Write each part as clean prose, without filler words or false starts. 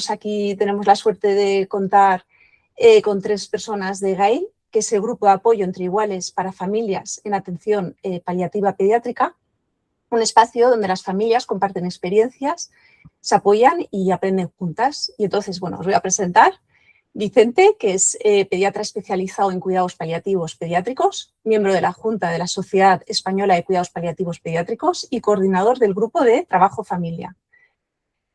Aquí tenemos la suerte de contar con 3 personas de GAIL, que es el Grupo de Apoyo entre Iguales para Familias en Atención Paliativa Pediátrica, un espacio donde las familias comparten experiencias, se apoyan y aprenden juntas. Y entonces, bueno, os voy a presentar Vicente, que es pediatra especializado en cuidados paliativos pediátricos, miembro de la Junta de la Sociedad Española de Cuidados Paliativos Pediátricos y coordinador del Grupo de Trabajo Familia.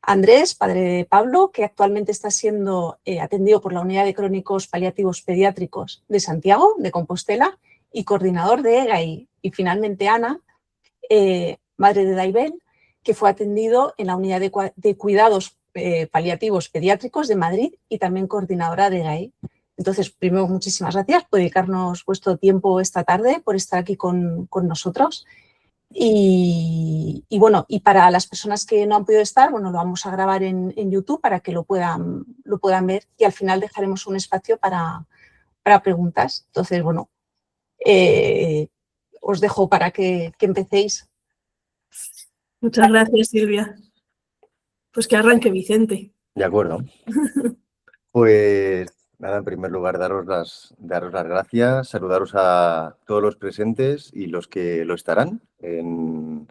Andrés, padre de Pablo, que actualmente está siendo atendido por la Unidad de Crónicos Paliativos Pediátricos de Santiago, de Compostela, y coordinador de EGAI. Y finalmente Ana, madre de Daibel, que fue atendido en la Unidad de Cuidados Paliativos Pediátricos de Madrid y también coordinadora de EGAI. Entonces, primero, muchísimas gracias por dedicarnos vuestro tiempo esta tarde, por estar aquí con nosotros. Y bueno, y para las personas que no han podido estar, bueno, lo vamos a grabar en YouTube para que lo puedan ver y al final dejaremos un espacio para preguntas. Entonces, bueno, os dejo para que empecéis. Muchas gracias, Silvia. Pues que arranque Vicente. De acuerdo. Pues nada, en primer lugar, daros las gracias, saludaros a todos los presentes y los que lo estarán en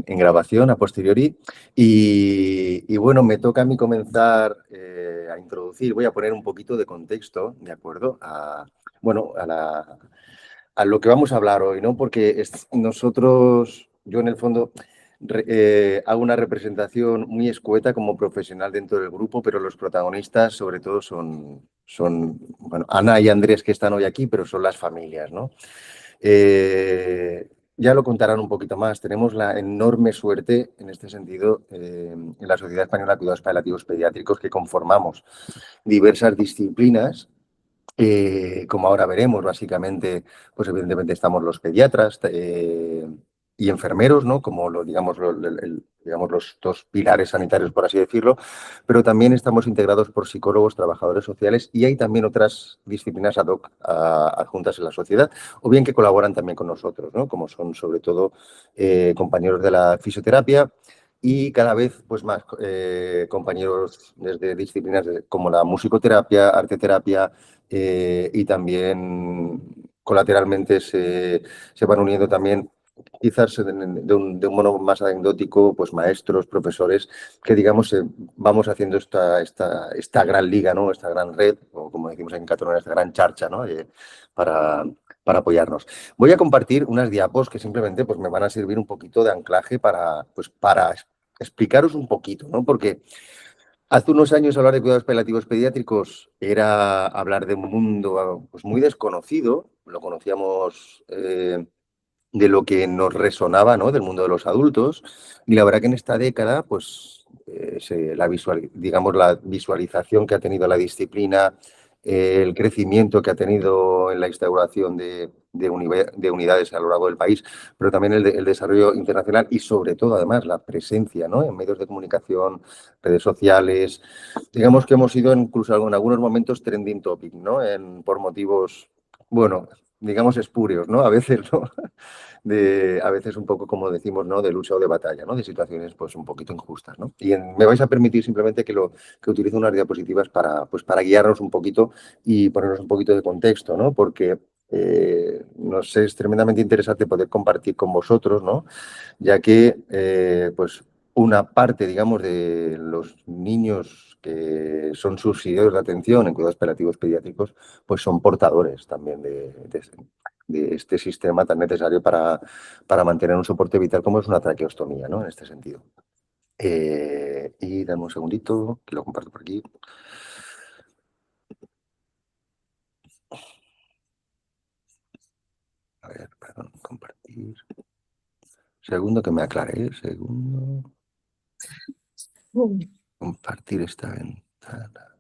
grabación a posteriori. Y bueno, me toca a mí comenzar a introducir, voy a poner un poquito de contexto, ¿de acuerdo? A lo que vamos a hablar hoy, ¿no? Porque nosotros, yo en el fondo hago una representación muy escueta como profesional dentro del grupo, pero los protagonistas sobre todo son bueno, Ana y Andrés, que están hoy aquí, pero son las familias, ¿no? Ya lo contarán un poquito más. Tenemos la enorme suerte, en este sentido, en la Sociedad Española de Cuidados Paliativos Pediátricos, que conformamos diversas disciplinas. Como ahora veremos, básicamente, pues evidentemente estamos los pediatras y enfermeros, ¿no? Como digamos, los 2 pilares sanitarios, por así decirlo, pero también estamos integrados por psicólogos, trabajadores sociales y hay también otras disciplinas ad hoc adjuntas en la sociedad, o bien que colaboran también con nosotros, ¿no? Como son sobre todo compañeros de la fisioterapia y cada vez pues más compañeros desde disciplinas como la musicoterapia, arteterapia, y también colateralmente se van uniendo también, quizás de un modo más anecdótico, pues maestros, profesores, que digamos vamos haciendo esta gran liga, ¿no? Esta gran red, o como decimos en catalán, esta gran charcha, ¿no? Para apoyarnos. Voy a compartir unas diapos que simplemente pues, me van a servir un poquito de anclaje para explicaros un poquito, ¿no? Porque hace unos años hablar de cuidados paliativos pediátricos era hablar de un mundo pues, muy desconocido. Lo conocíamos de lo que nos resonaba, ¿no? Del mundo de los adultos. Y la verdad que en esta década, pues, la visualización que ha tenido la disciplina, el crecimiento que ha tenido en la instauración de unidades a lo largo del país, pero también el desarrollo internacional y sobre todo además la presencia, ¿no? En medios de comunicación, redes sociales. Digamos que hemos sido incluso en algunos momentos trending topic, ¿no? Por motivos, bueno, digamos espurios, ¿no? A veces, ¿no? A veces un poco como decimos, ¿no? De lucha o de batalla, ¿no? De situaciones pues un poquito injustas, ¿no? Y me vais a permitir simplemente que utilice unas diapositivas para guiarnos un poquito y ponernos un poquito de contexto, ¿no? Porque nos es tremendamente interesante poder compartir con vosotros, ¿no? Ya que pues una parte, digamos, de los niños que son subsidiarios de atención en cuidados paliativos pediátricos, pues son portadores también de este sistema tan necesario para mantener un soporte vital como es una traqueostomía, ¿no? En este sentido. Y dame un segundito, que lo comparto por aquí. A ver, perdón, compartir. Segundo que me aclare, segundo. Compartir esta ventana.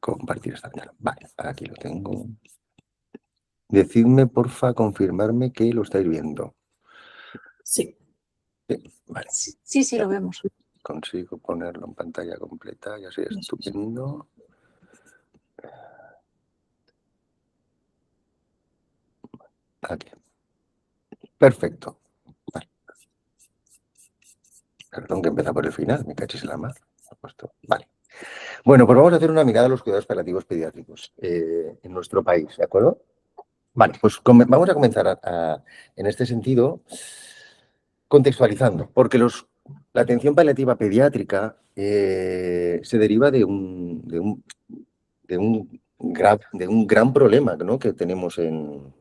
Compartir esta ventana. Vale, aquí lo tengo. Decidme, porfa, confirmarme que lo estáis viendo. Sí. Vale. Sí, lo vemos. Consigo ponerlo en pantalla completa, ya sé, estupendo. Aquí. Perfecto. Vale. Perdón que empieza por el final, me cachis en la mar. Vale. Bueno, pues vamos a hacer una mirada a los cuidados paliativos pediátricos en nuestro país, ¿de acuerdo? Vale, pues vamos a comenzar en este sentido contextualizando, porque la atención paliativa pediátrica se deriva de un gran problema, ¿no?, que tenemos en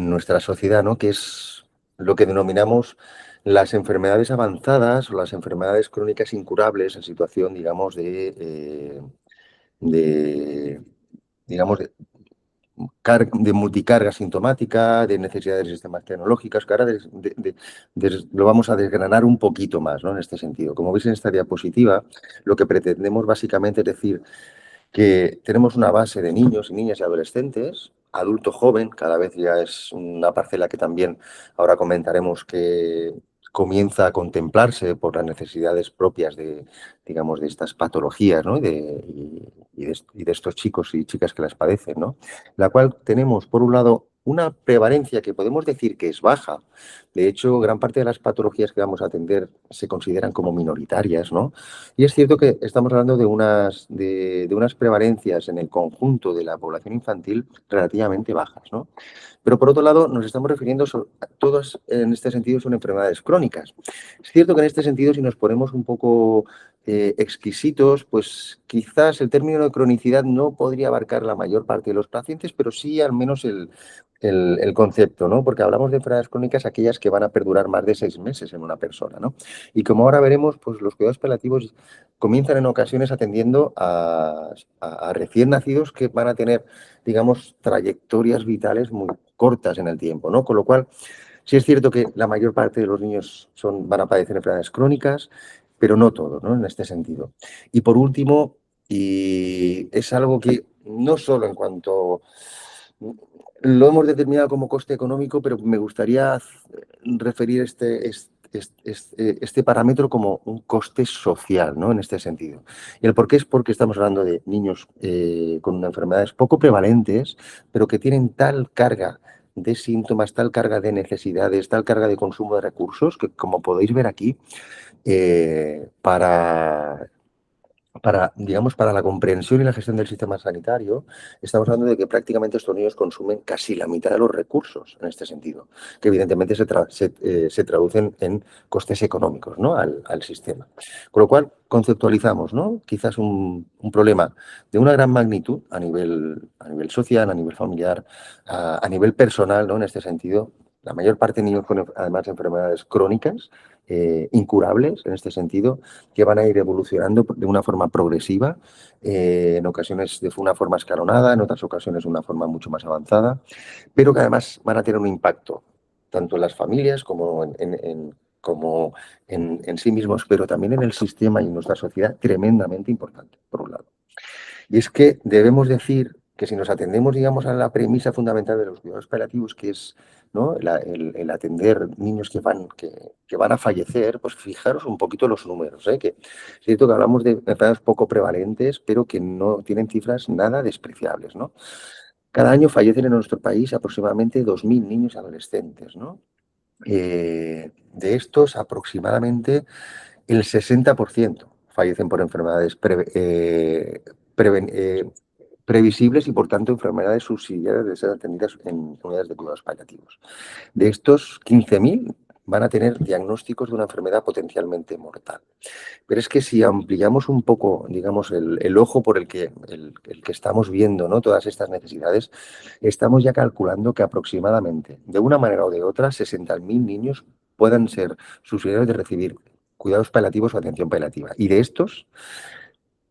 nuestra sociedad, ¿no?, que es lo que denominamos las enfermedades avanzadas o las enfermedades crónicas incurables en situación, digamos, digamos, de multicarga sintomática, de necesidades de sistemas tecnológicos, que ahora lo vamos a desgranar un poquito más, ¿no?, en este sentido. Como veis en esta diapositiva, lo que pretendemos básicamente es decir que tenemos una base de niños y niñas y adolescentes, adulto joven, cada vez ya es una parcela que también ahora comentaremos que comienza a contemplarse por las necesidades propias de, digamos, de estas patologías, ¿no?, y de estos chicos y chicas que las padecen, ¿no? La cual tenemos, por un lado, una prevalencia que podemos decir que es baja. De hecho, gran parte de las patologías que vamos a atender se consideran como minoritarias, ¿no? Y es cierto que estamos hablando de unas prevalencias en el conjunto de la población infantil relativamente bajas, ¿no? Pero por otro lado, nos estamos refiriendo a todas, en este sentido, son enfermedades crónicas. Es cierto que en este sentido, si nos ponemos un poco exquisitos, pues quizás el término de cronicidad no podría abarcar la mayor parte de los pacientes, pero sí al menos el concepto, ¿no? Porque hablamos de enfermedades crónicas aquellas que van a perdurar más de 6 meses en una persona, ¿no? Y como ahora veremos, pues los cuidados paliativos comienzan en ocasiones atendiendo a recién nacidos que van a tener, digamos, trayectorias vitales muy cortas en el tiempo, ¿no? Con lo cual, sí es cierto que la mayor parte de los niños van a padecer enfermedades crónicas, pero no todos, ¿no?, en este sentido. Y por último, y es algo que no solo en cuanto lo hemos determinado como coste económico, pero me gustaría referir este parámetro como un coste social, ¿no?, en este sentido. Y el por qué es porque estamos hablando de niños con enfermedades poco prevalentes, pero que tienen tal carga de síntomas, tal carga de necesidades, tal carga de consumo de recursos, que como podéis ver aquí, digamos, para la comprensión y la gestión del sistema sanitario, estamos hablando de que prácticamente estos niños consumen casi la mitad de los recursos en este sentido, que evidentemente se traducen en costes económicos, ¿no?, al sistema. Con lo cual, conceptualizamos, ¿no?, quizás un problema de una gran magnitud a nivel social, a nivel familiar, a nivel personal, ¿no?, en este sentido. La mayor parte de niños con, además, enfermedades crónicas, incurables en este sentido, que van a ir evolucionando de una forma progresiva, en ocasiones de una forma escalonada, en otras ocasiones de una forma mucho más avanzada, pero que además van a tener un impacto tanto en las familias como en sí mismos, pero también en el sistema y en nuestra sociedad tremendamente importante, por un lado. Y es que debemos decir que si nos atendemos, digamos, a la premisa fundamental de los cuidados paliativos, que es, ¿no?, el atender niños que van a fallecer, pues fijaros un poquito los números, que es cierto que hablamos de enfermedades poco prevalentes, pero que no tienen cifras nada despreciables, ¿no? Cada año fallecen en nuestro país aproximadamente 2.000 niños y adolescentes, ¿no? De estos, aproximadamente el 60% fallecen por enfermedades previsibles y, por tanto, enfermedades subsidiarias de ser atendidas en unidades de cuidados paliativos. De estos, 15.000 van a tener diagnósticos de una enfermedad potencialmente mortal. Pero es que si ampliamos un poco, digamos, el ojo por el que estamos viendo, ¿no?, todas estas necesidades, estamos ya calculando que aproximadamente, de una manera o de otra, 60.000 niños puedan ser susceptibles de recibir cuidados paliativos o atención paliativa. Y de estos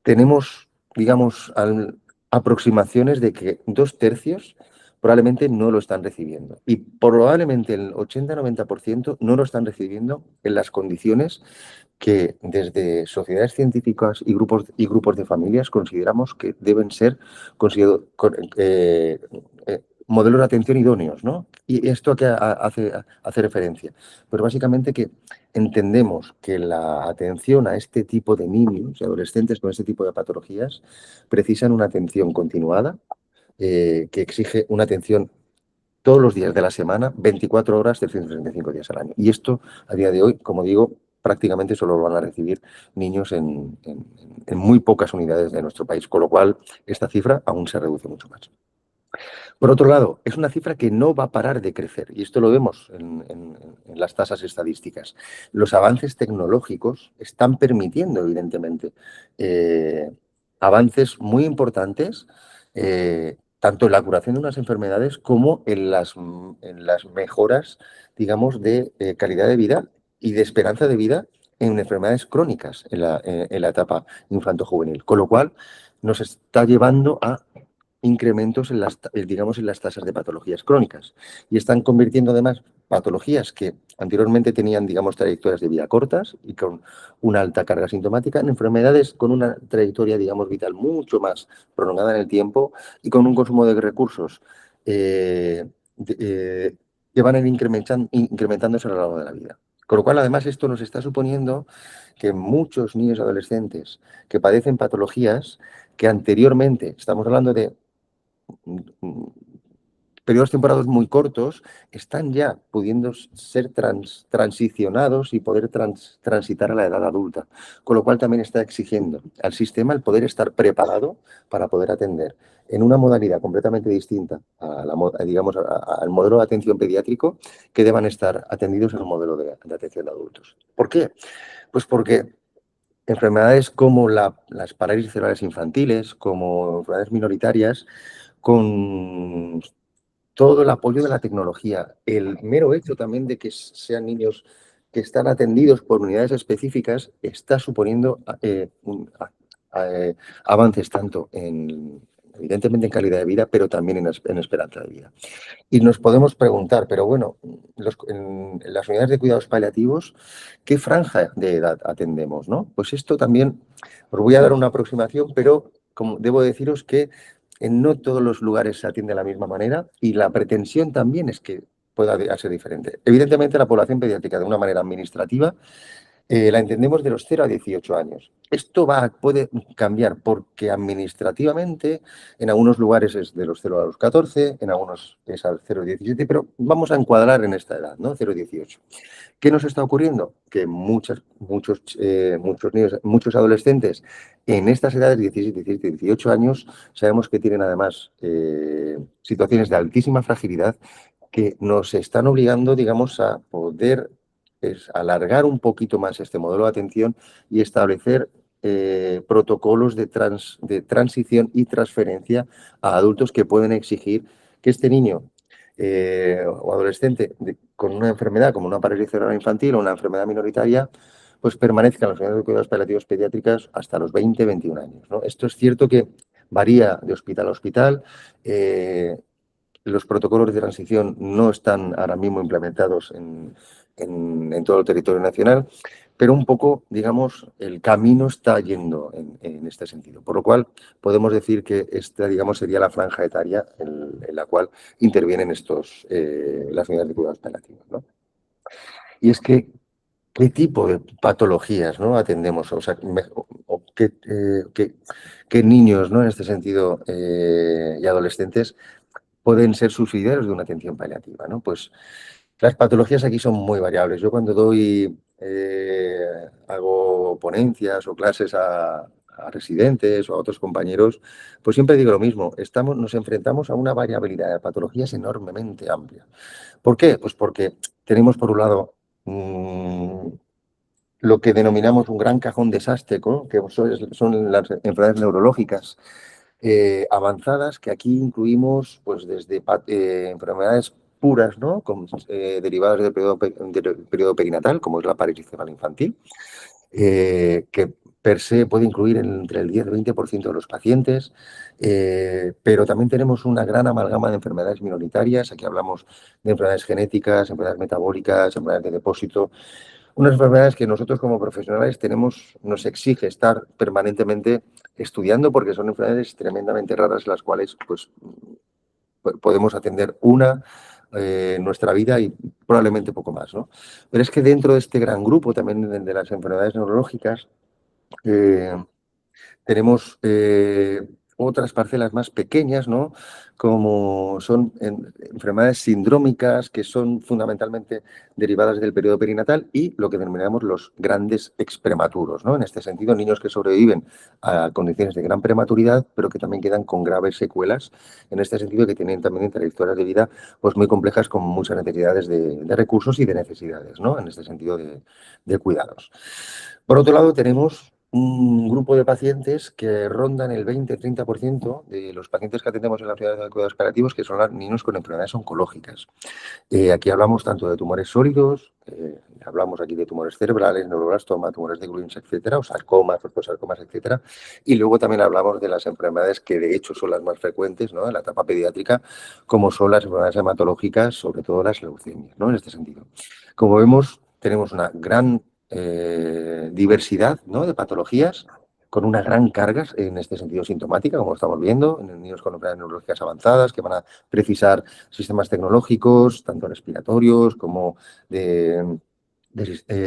tenemos, digamos, aproximaciones de que 2/3 probablemente no lo están recibiendo. Y probablemente el 80-90% no lo están recibiendo en las condiciones que desde sociedades científicas y grupos de familias consideramos que deben ser modelos de atención idóneos, ¿no? ¿Y esto a qué hace referencia? Pues básicamente que entendemos que la atención a este tipo de niños y adolescentes con este tipo de patologías precisan una atención continuada, que exige una atención todos los días de la semana, 24 horas, 365 días al año. Y esto, a día de hoy, como digo, prácticamente solo lo van a recibir niños en muy pocas unidades de nuestro país, con lo cual esta cifra aún se reduce mucho más. Por otro lado, es una cifra que no va a parar de crecer, y esto lo vemos en las tasas estadísticas. Los avances tecnológicos están permitiendo, evidentemente, avances muy importantes, tanto en la curación de unas enfermedades como en las mejoras, digamos, de calidad de vida y de esperanza de vida en enfermedades crónicas en la etapa infanto-juvenil. Con lo cual, nos está llevando a incrementos digamos, en las tasas de patologías crónicas, y están convirtiendo además patologías que anteriormente tenían, digamos, trayectorias de vida cortas y con una alta carga sintomática en enfermedades con una trayectoria, digamos, vital mucho más prolongada en el tiempo y con un consumo de recursos que van a ir incrementándose a lo largo de la vida. Con lo cual, además, esto nos está suponiendo que muchos niños y adolescentes que padecen patologías que anteriormente, estamos hablando de periodos temporales muy cortos, están ya pudiendo ser transicionados y poder transitar a la edad adulta, con lo cual también está exigiendo al sistema el poder estar preparado para poder atender en una modalidad completamente distinta digamos, al modelo de atención pediátrico, que deban estar atendidos en un modelo de atención de adultos. ¿Por qué? Pues porque enfermedades como las parálisis cerebrales infantiles, como enfermedades minoritarias, con todo el apoyo de la tecnología, el mero hecho también de que sean niños que están atendidos por unidades específicas, está suponiendo avances tanto evidentemente en calidad de vida, pero también en esperanza de vida. Y nos podemos preguntar, pero bueno, en las unidades de cuidados paliativos, ¿qué franja de edad atendemos, no? Pues esto también, os voy a dar una aproximación, pero como debo deciros que en no todos los lugares se atiende de la misma manera, y la pretensión también es que pueda ser diferente. Evidentemente, la población pediátrica, de una manera administrativa, la entendemos de los 0 a 18 años. Esto puede cambiar porque administrativamente en algunos lugares es de los 0 a los 14, en algunos es al 0 a 17, pero vamos a encuadrar en esta edad, ¿no? 0 a 18. ¿Qué nos está ocurriendo? Que muchos niños, muchos adolescentes en estas edades, 17, 17, 18 años, sabemos que tienen además situaciones de altísima fragilidad que nos están obligando, digamos, a poder alargar un poquito más este modelo de atención y establecer protocolos de transición y transferencia a adultos que pueden exigir que este niño o adolescente con una enfermedad como una parálisis cerebral infantil o una enfermedad minoritaria, pues permanezca en las unidades de cuidados paliativos pediátricas hasta los 20, 21 años, ¿no? Esto es cierto que varía de hospital a hospital. Los protocolos de transición no están ahora mismo implementados en todo el territorio nacional, pero un poco, digamos, el camino está yendo en este sentido. Por lo cual, podemos decir que esta, digamos, sería la franja etaria en la cual intervienen las unidades de cuidados paliativos, ¿no? Y es que, ¿qué tipo de patologías, ¿no?, atendemos? O sea, ¿qué niños, ¿no?, en este sentido, y adolescentes pueden ser subsidiarios de una atención paliativa, ¿no? Pues las patologías aquí son muy variables. Yo cuando hago ponencias o clases a residentes o a otros compañeros, pues siempre digo lo mismo, nos enfrentamos a una variabilidad de patologías enormemente amplia. ¿Por qué? Pues porque tenemos, por un lado, lo que denominamos un gran cajón desásteco, que son las enfermedades neurológicas avanzadas, que aquí incluimos pues desde enfermedades puras, ¿no?, derivadas del periodo perinatal, como es la parálisis cerebral infantil, que per se puede incluir entre el 10 y el 20% de los pacientes, pero también tenemos una gran amalgama de enfermedades minoritarias. Aquí hablamos de enfermedades genéticas, enfermedades metabólicas, enfermedades de depósito, unas enfermedades que nosotros como profesionales nos exige estar permanentemente estudiando, porque son enfermedades tremendamente raras, las cuales pues podemos atender en nuestra vida y probablemente poco más, ¿no? Pero es que dentro de este gran grupo también de las enfermedades neurológicas tenemos otras parcelas más pequeñas, ¿no? Como son enfermedades sindrómicas que son fundamentalmente derivadas del periodo perinatal y lo que denominamos los grandes exprematuros, ¿no? En este sentido, niños que sobreviven a condiciones de gran prematuridad, pero que también quedan con graves secuelas, en este sentido que tienen también trayectorias de vida pues muy complejas con muchas necesidades de recursos y de necesidades, ¿no? En este sentido de cuidados. Por otro lado, tenemos un grupo de pacientes que rondan el 20-30% de los pacientes que atendemos en la unidad de cuidados paliativos, que son los niños con enfermedades oncológicas. Aquí hablamos tanto de tumores sólidos, hablamos aquí de tumores cerebrales, neuroblastoma, tumores de Graves, etcétera, o sarcomas, osteosarcomas, etcétera. Y luego también hablamos de las enfermedades que de hecho son las más frecuentes, ¿no?, en la etapa pediátrica, como son las enfermedades hematológicas, sobre todo las leucemias, ¿no?, en este sentido. Como vemos, tenemos una gran diversidad, ¿no?, de patologías con una gran carga en este sentido sintomática, como estamos viendo, en niños con enfermedades neurológicas avanzadas que van a precisar sistemas tecnológicos, tanto respiratorios como de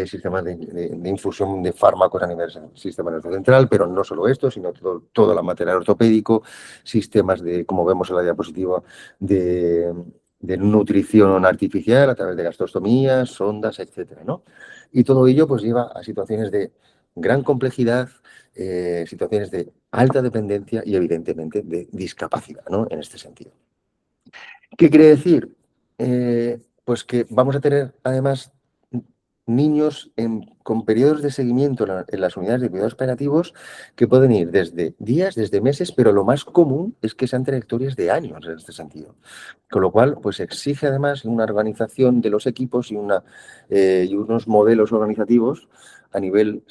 sistemas de infusión de fármacos a nivel del sistema nervioso central, pero no solo esto, sino todo el material ortopédico, sistemas de, como vemos en la diapositiva, de nutrición artificial a través de gastrostomías, sondas, etcétera, ¿no? Y todo ello pues lleva a situaciones de gran complejidad, situaciones de alta dependencia y evidentemente de discapacidad, ¿no?, en este sentido. ¿Qué quiere decir? Pues que vamos a tener además niños con periodos de seguimiento en las unidades de cuidados paliativos que pueden ir desde días, desde meses, pero lo más común es que sean trayectorias de años en este sentido. Con lo cual, pues exige además una organización de los equipos y unos modelos organizativos a nivel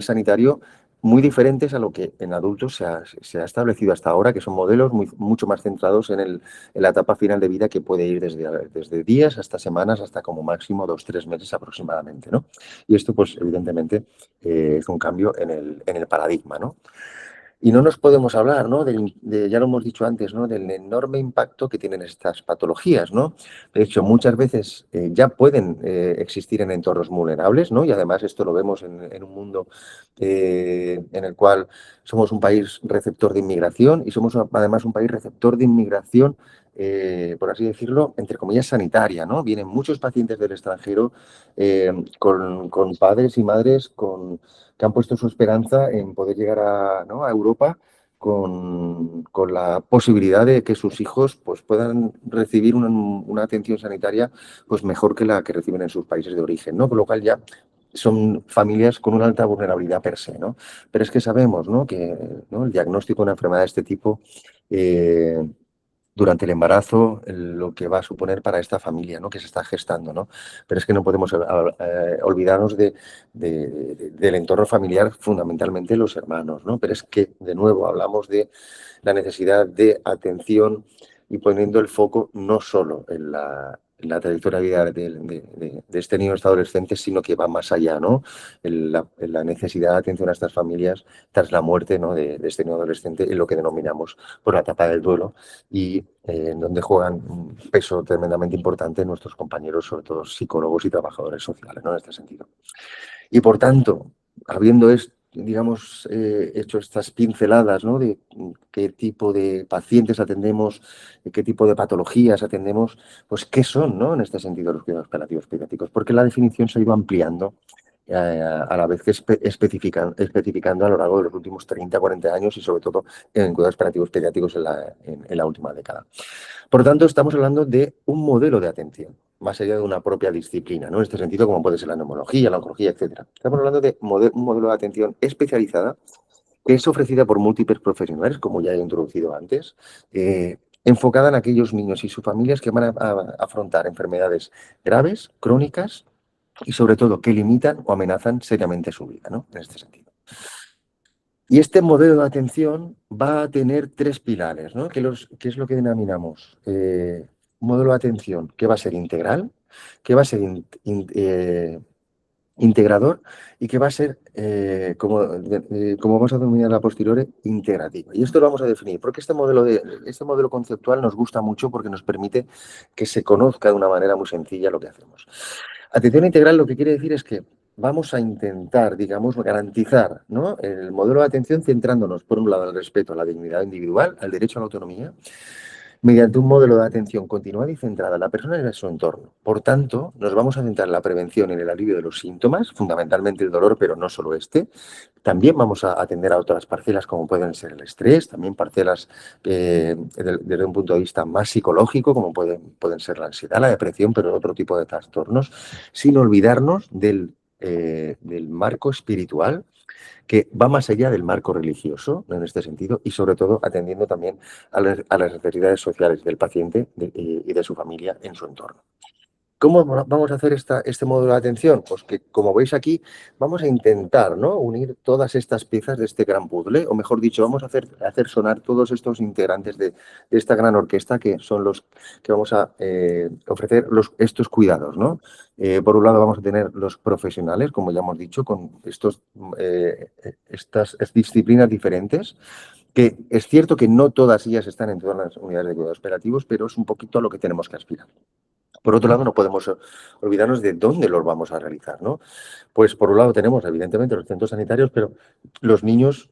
sanitario muy diferentes a lo que en adultos se ha establecido hasta ahora, que son modelos mucho más centrados en la etapa final de vida, que puede ir desde días hasta semanas, hasta como máximo 2-3 meses aproximadamente, ¿no? Y esto, pues evidentemente, es un cambio en el paradigma, ¿no? Y no nos podemos hablar, ¿no?, ya lo hemos dicho antes, ¿no?, del enorme impacto que tienen estas patologías, ¿no? De hecho, muchas veces ya pueden existir en entornos vulnerables, ¿no? Y además esto lo vemos en un mundo en el cual somos un país receptor de inmigración y somos además un país receptor de inmigración, por así decirlo, entre comillas, sanitaria, ¿no? Vienen muchos pacientes del extranjero con padres y madres que han puesto su esperanza en poder llegar a Europa con la posibilidad de que sus hijos pues, puedan recibir una atención sanitaria pues, mejor que la que reciben en sus países de origen, ¿no? Con lo cual ya son familias con una alta vulnerabilidad per se, ¿no? Pero es que sabemos, ¿no?, que el diagnóstico de una enfermedad de este tipo durante el embarazo, lo que va a suponer para esta familia, ¿no?, que se está gestando, ¿no? Pero es que no podemos olvidarnos del entorno familiar, fundamentalmente los hermanos, ¿no? Pero es que, de nuevo, hablamos de la necesidad de atención y poniendo el foco no solo en la trayectoria de vida de este niño, este adolescente, sino que va más allá, ¿no? En la necesidad de atención a estas familias tras la muerte, ¿no?, de este niño adolescente, en lo que denominamos por la etapa del duelo, y en donde juegan un peso tremendamente importante nuestros compañeros, sobre todo psicólogos y trabajadores sociales, ¿no?, en este sentido. Y por tanto, habiendo hecho estas pinceladas, ¿no?, de qué tipo de pacientes atendemos, qué tipo de patologías atendemos, pues qué son, ¿no?, en este sentido los cuidados paliativos pediátricos, porque la definición se ha ido ampliando a la vez que especificando a lo largo de los últimos 30-40 años y sobre todo en cuidados paliativos pediátricos en la última década. Por lo tanto, estamos hablando de un modelo de atención, más allá de una propia disciplina, ¿no?, en este sentido, como puede ser la neumología, la oncología, etcétera. Estamos hablando de un modelo de atención especializada que es ofrecida por múltiples profesionales, como ya he introducido antes, enfocada en aquellos niños y sus familias que van a afrontar enfermedades graves, crónicas y, sobre todo, que limitan o amenazan seriamente su vida, ¿no?, en este sentido. Y este modelo de atención va a tener 3 pilares, ¿no?, que es lo que denominamos un modelo de atención que va a ser integral, que va a ser integrador y que va a ser, como vamos a denominar a posteriori, integrativo. Y esto lo vamos a definir, porque este modelo conceptual nos gusta mucho porque nos permite que se conozca de una manera muy sencilla lo que hacemos. Atención integral lo que quiere decir es que vamos a intentar, digamos, garantizar, ¿no?, el modelo de atención centrándonos, por un lado, en el respeto a la dignidad individual, al derecho a la autonomía, mediante un modelo de atención continuada y centrada en la persona y en su entorno. Por tanto, nos vamos a centrar en la prevención y en el alivio de los síntomas, fundamentalmente el dolor, pero no solo este. También vamos a atender a otras parcelas como pueden ser el estrés, también parcelas desde un punto de vista más psicológico, como pueden ser la ansiedad, la depresión, pero otro tipo de trastornos, sin olvidarnos del marco espiritual, que va más allá del marco religioso en este sentido y sobre todo atendiendo también a las necesidades sociales del paciente y de su familia en su entorno. ¿Cómo vamos a hacer este modelo de atención? Pues que, como veis aquí, vamos a intentar, ¿no?, unir todas estas piezas de este gran puzzle, o mejor dicho, vamos a hacer sonar todos estos integrantes de esta gran orquesta que son los que vamos a ofrecer estos cuidados, ¿no? Por un lado vamos a tener los profesionales, como ya hemos dicho, con estas disciplinas diferentes, que es cierto que no todas ellas están en todas las unidades de cuidados paliativos, pero es un poquito a lo que tenemos que aspirar. Por otro lado, no podemos olvidarnos de dónde los vamos a realizar, ¿no? Pues por un lado tenemos, evidentemente, los centros sanitarios, pero los niños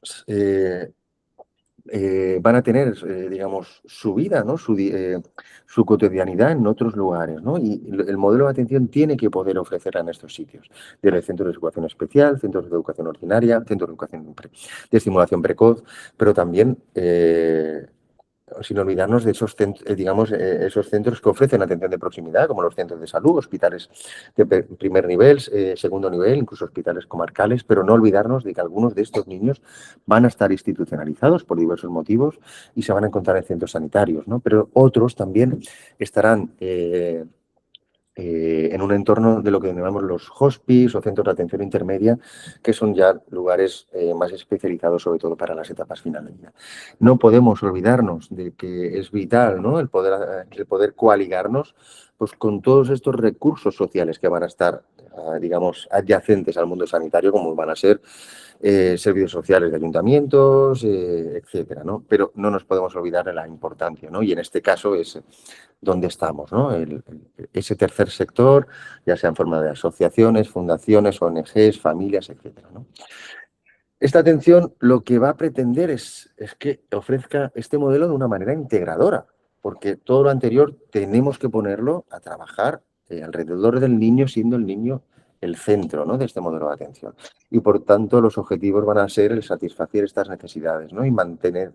van a tener, digamos, su vida, ¿no?, su cotidianidad en otros lugares, ¿no? Y el modelo de atención tiene que poder ofrecerla en estos sitios, desde centros de educación especial, centros de educación ordinaria, centros de educación de estimulación precoz, pero también sin olvidarnos de esos centros que ofrecen atención de proximidad, como los centros de salud, hospitales de primer nivel, segundo nivel, incluso hospitales comarcales, pero no olvidarnos de que algunos de estos niños van a estar institucionalizados por diversos motivos y se van a encontrar en centros sanitarios, ¿no? Pero otros también estarán en un entorno de lo que llamamos los hospice o centros de atención intermedia, que son ya lugares más especializados, sobre todo para las etapas finales. No podemos olvidarnos de que es vital, ¿no?, el poder coaligarnos pues, con todos estos recursos sociales que van a estar, digamos, adyacentes al mundo sanitario, como van a ser servicios sociales de ayuntamientos, etcétera, ¿no? Pero no nos podemos olvidar de la importancia, ¿no? Y en este caso es donde estamos, ¿no? Ese tercer sector, ya sea en forma de asociaciones, fundaciones, ONGs, familias, etcétera, ¿no? Esta atención lo que va a pretender es que ofrezca este modelo de una manera integradora, porque todo lo anterior tenemos que ponerlo a trabajar alrededor del niño, siendo el niño el centro, ¿no?, de este modelo de atención. Y por tanto los objetivos van a ser el satisfacer estas necesidades, ¿no?, y mantener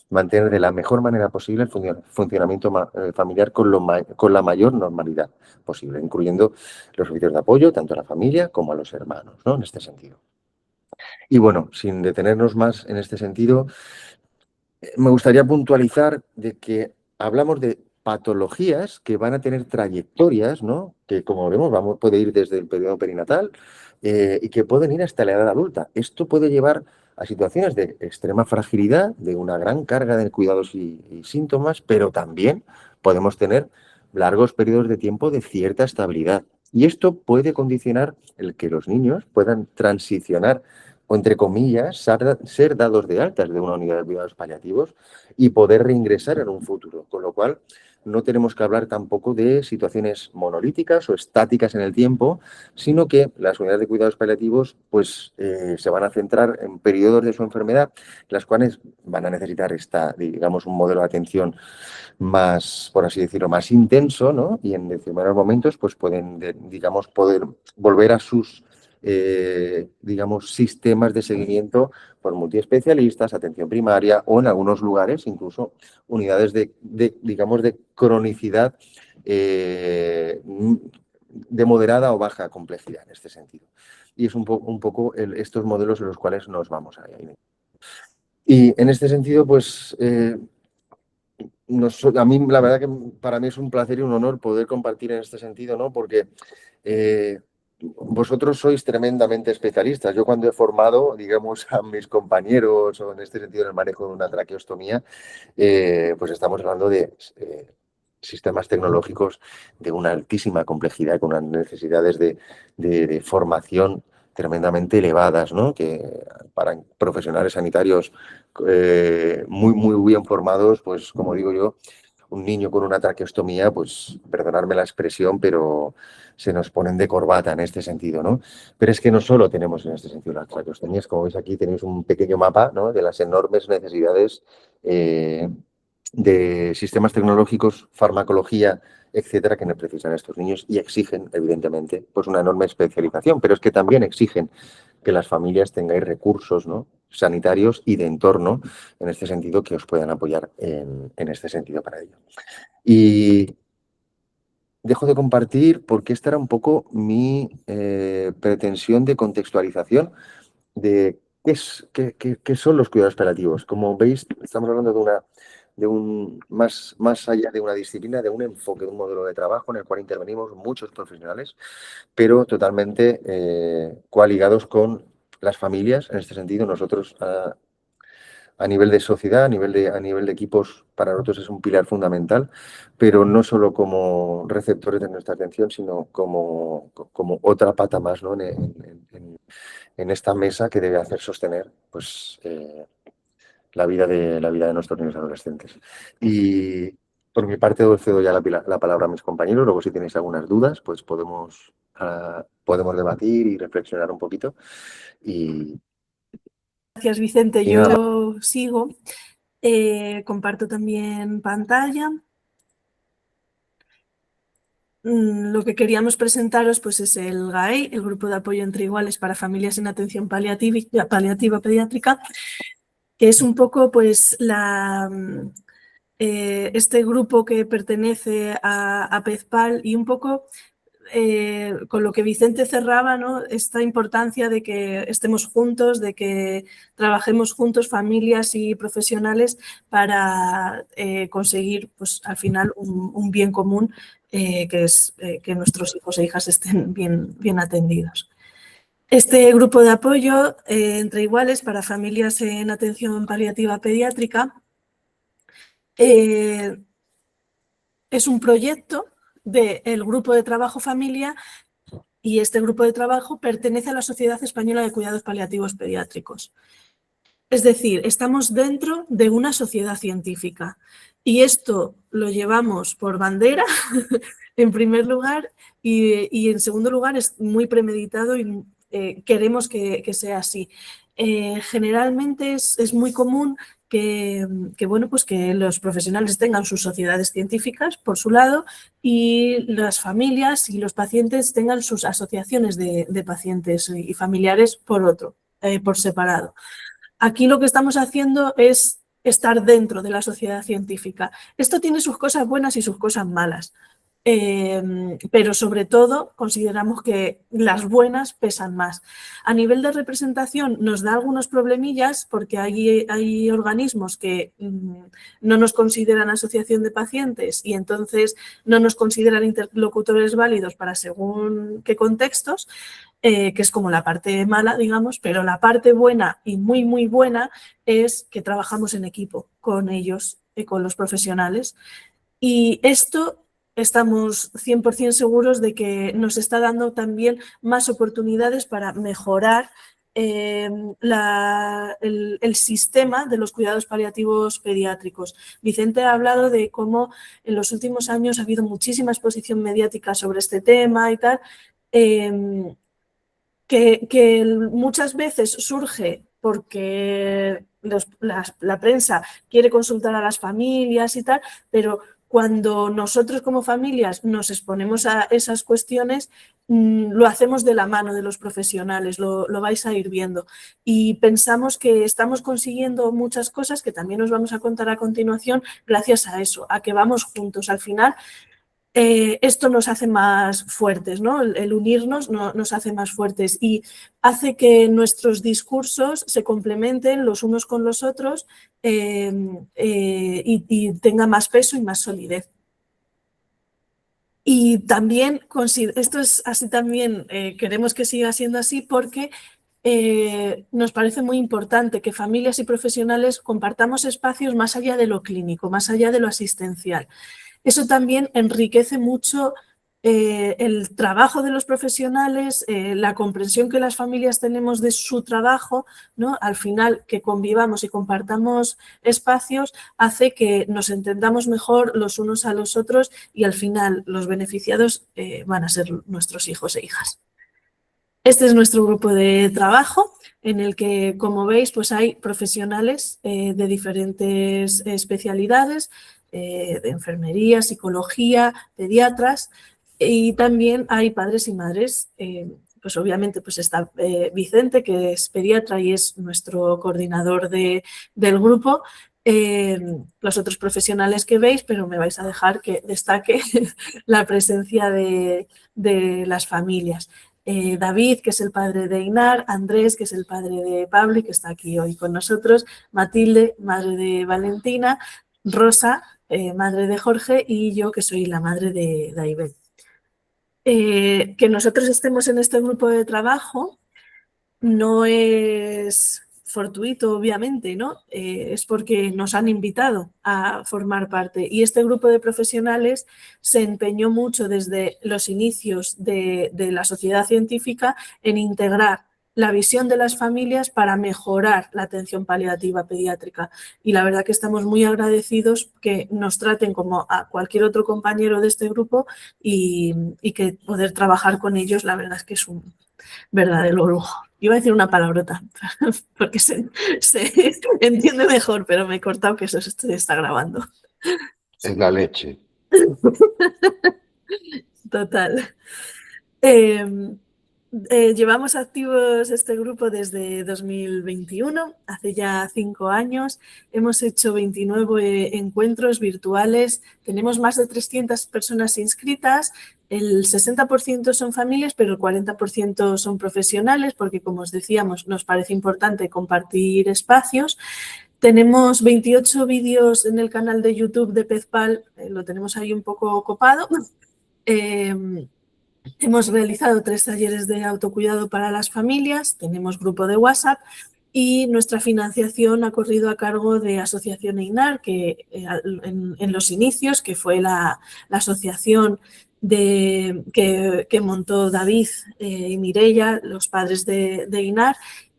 de la mejor manera posible el funcionamiento familiar con la mayor normalidad posible, incluyendo los servicios de apoyo tanto a la familia como a los hermanos, ¿no?, en este sentido. Y bueno, sin detenernos más en este sentido, me gustaría puntualizar de que hablamos de patologías que van a tener trayectorias, ¿no?, que, como vemos, puede ir desde el periodo perinatal y que pueden ir hasta la edad adulta. Esto puede llevar a situaciones de extrema fragilidad, de una gran carga de cuidados y síntomas, pero también podemos tener largos periodos de tiempo de cierta estabilidad. Y esto puede condicionar el que los niños puedan transicionar o, entre comillas, ser dados de altas de una unidad de cuidados paliativos y poder reingresar en un futuro. Con lo cual, no tenemos que hablar tampoco de situaciones monolíticas o estáticas en el tiempo, sino que las unidades de cuidados paliativos pues, se van a centrar en periodos de su enfermedad, las cuales van a necesitar digamos, un modelo de atención más, por así decirlo, más intenso, ¿no? Y en determinados momentos pues pueden, digamos, poder volver a sus digamos, sistemas de seguimiento por multiespecialistas, atención primaria o en algunos lugares incluso unidades digamos, de cronicidad de moderada o baja complejidad en este sentido. Y es un poco estos modelos en los cuales nos vamos a ir. Y en este sentido, pues a mí la verdad que para mí es un placer y un honor poder compartir en este sentido, ¿no? Porque vosotros sois tremendamente especialistas. Yo cuando he formado, digamos, a mis compañeros o en este sentido en el manejo de una traqueostomía, pues estamos hablando de sistemas tecnológicos de una altísima complejidad, con unas necesidades de formación tremendamente elevadas, ¿no? Que para profesionales sanitarios muy bien formados, pues como digo yo, un niño con una traqueostomía, pues perdonadme la expresión, pero se nos ponen de corbata en este sentido, ¿no? Pero es que no solo tenemos en este sentido las traqueostomías, como veis aquí tenéis un pequeño mapa, ¿no?, de las enormes necesidades de sistemas tecnológicos, farmacología, etcétera, que precisan estos niños y exigen, evidentemente, pues una enorme especialización, pero es que también exigen que las familias tengáis recursos, ¿no?, sanitarios y de entorno, en este sentido, que os puedan apoyar en este sentido para ello. Y dejo de compartir porque esta era un poco mi pretensión de contextualización de qué son los cuidados paliativos. Como veis, estamos hablando más allá de una disciplina, de un enfoque, de un modelo de trabajo en el cual intervenimos muchos profesionales, pero totalmente coaligados con las familias. En este sentido, nosotros a nivel de sociedad, a nivel de equipos, para nosotros es un pilar fundamental, pero no solo como receptores de nuestra atención, sino como otra pata más, ¿no?, en esta mesa que debe hacer sostener, pues, la vida de nuestros niños adolescentes. Y por mi parte os cedo ya la palabra a mis compañeros. Luego, si tenéis algunas dudas, pues podemos debatir y reflexionar un poquito. Gracias, Vicente. Y nada. Yo sigo. Comparto también pantalla. Lo que queríamos presentaros, pues, es el GAEI, el Grupo de Apoyo entre Iguales para Familias en Atención Paliativa Pediátrica, que es un poco, pues, este grupo que pertenece a PEZPAL y un poco con lo que Vicente cerraba, ¿no?, esta importancia de que estemos juntos, de que trabajemos juntos, familias y profesionales, para conseguir, pues, al final un bien común, que es que nuestros hijos e hijas estén bien atendidos. Este grupo de apoyo entre iguales para familias en atención paliativa pediátrica es un proyecto del Grupo de Trabajo Familia, y este grupo de trabajo pertenece a la Sociedad Española de Cuidados Paliativos Pediátricos. Es decir, estamos dentro de una sociedad científica y esto lo llevamos por bandera, en primer lugar, y en segundo lugar es muy premeditado y queremos que sea así. Generalmente es muy común que los profesionales tengan sus sociedades científicas por su lado y las familias y los pacientes tengan sus asociaciones de pacientes y familiares por otro, por separado. Aquí lo que estamos haciendo es estar dentro de la sociedad científica. Esto tiene sus cosas buenas y sus cosas malas, pero sobre todo consideramos que las buenas pesan más. A nivel de representación nos da algunos problemillas porque hay organismos que no nos consideran asociación de pacientes y entonces no nos consideran interlocutores válidos para según qué contextos, que es como la parte mala, digamos, pero la parte buena y muy, muy buena es que trabajamos en equipo con ellos, con los profesionales. Y esto estamos 100% seguros de que nos está dando también más oportunidades para mejorar el sistema de los cuidados paliativos pediátricos. Vicente ha hablado de cómo en los últimos años ha habido muchísima exposición mediática sobre este tema y tal, que muchas veces surge porque la prensa quiere consultar a las familias y tal, pero cuando nosotros como familias nos exponemos a esas cuestiones, lo hacemos de la mano de los profesionales, lo vais a ir viendo. Y pensamos que estamos consiguiendo muchas cosas que también os vamos a contar a continuación gracias a eso, a que vamos juntos. Al final, esto nos hace más fuertes, ¿no? El unirnos nos hace más fuertes y hace que nuestros discursos se complementen los unos con los otros y tenga más peso y más solidez. Y también, esto es así también, queremos que siga siendo así porque nos parece muy importante que familias y profesionales compartamos espacios más allá de lo clínico, más allá de lo asistencial. Eso también enriquece mucho el trabajo de los profesionales, la comprensión que las familias tenemos de su trabajo, ¿no? Al final, que convivamos y compartamos espacios, hace que nos entendamos mejor los unos a los otros y al final los beneficiados van a ser nuestros hijos e hijas. Este es nuestro grupo de trabajo en el que, como veis, pues hay profesionales de diferentes especialidades, de enfermería, psicología, pediatras, y también hay padres y madres. Pues obviamente pues está Vicente, que es pediatra y es nuestro coordinador del grupo. Los otros profesionales que veis, pero me vais a dejar que destaque la presencia de las familias. David, que es el padre de Einar, Andrés, que es el padre de Pablo y que está aquí hoy con nosotros, Matilde, madre de Valentina, Rosa, madre de Jorge, y yo, que soy la madre de Daibel. Que nosotros estemos en este grupo de trabajo no es fortuito, obviamente, ¿no? Es porque nos han invitado a formar parte. Y este grupo de profesionales se empeñó mucho desde los inicios de la sociedad científica en integrar la visión de las familias para mejorar la atención paliativa pediátrica. Y la verdad que estamos muy agradecidos que nos traten como a cualquier otro compañero de este grupo y que poder trabajar con ellos, la verdad es que es un verdadero lujo. Iba a decir una palabrota, porque se entiende mejor, pero me he cortado que eso se está grabando. Es la leche. Total. Llevamos activos este grupo desde 2021, hace ya 5 años. Hemos hecho 29 encuentros virtuales, tenemos más de 300 personas inscritas, el 60% son familias, pero el 40% son profesionales, porque como os decíamos, nos parece importante compartir espacios. Tenemos 28 vídeos en el canal de YouTube de Pezpal, lo tenemos ahí un poco copado. Hemos realizado 3 talleres de autocuidado para las familias, tenemos grupo de WhatsApp y nuestra financiación ha corrido a cargo de Asociación Einar, que en los inicios, que fue la asociación que montó David y Mireia, los padres de Einar,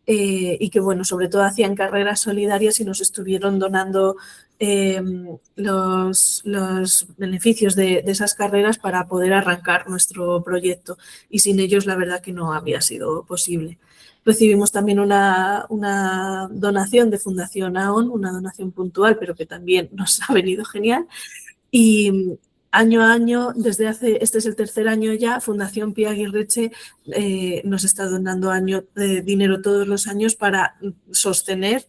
y que, bueno, sobre todo hacían carreras solidarias y nos estuvieron donando los beneficios de esas carreras para poder arrancar nuestro proyecto, y sin ellos la verdad que no había sido posible. Recibimos también una donación de Fundación AON, una donación puntual, pero que también nos ha venido genial. Y año a año, este es el 3er año ya, Fundación Pia Aguirreche nos está donando dinero todos los años para sostener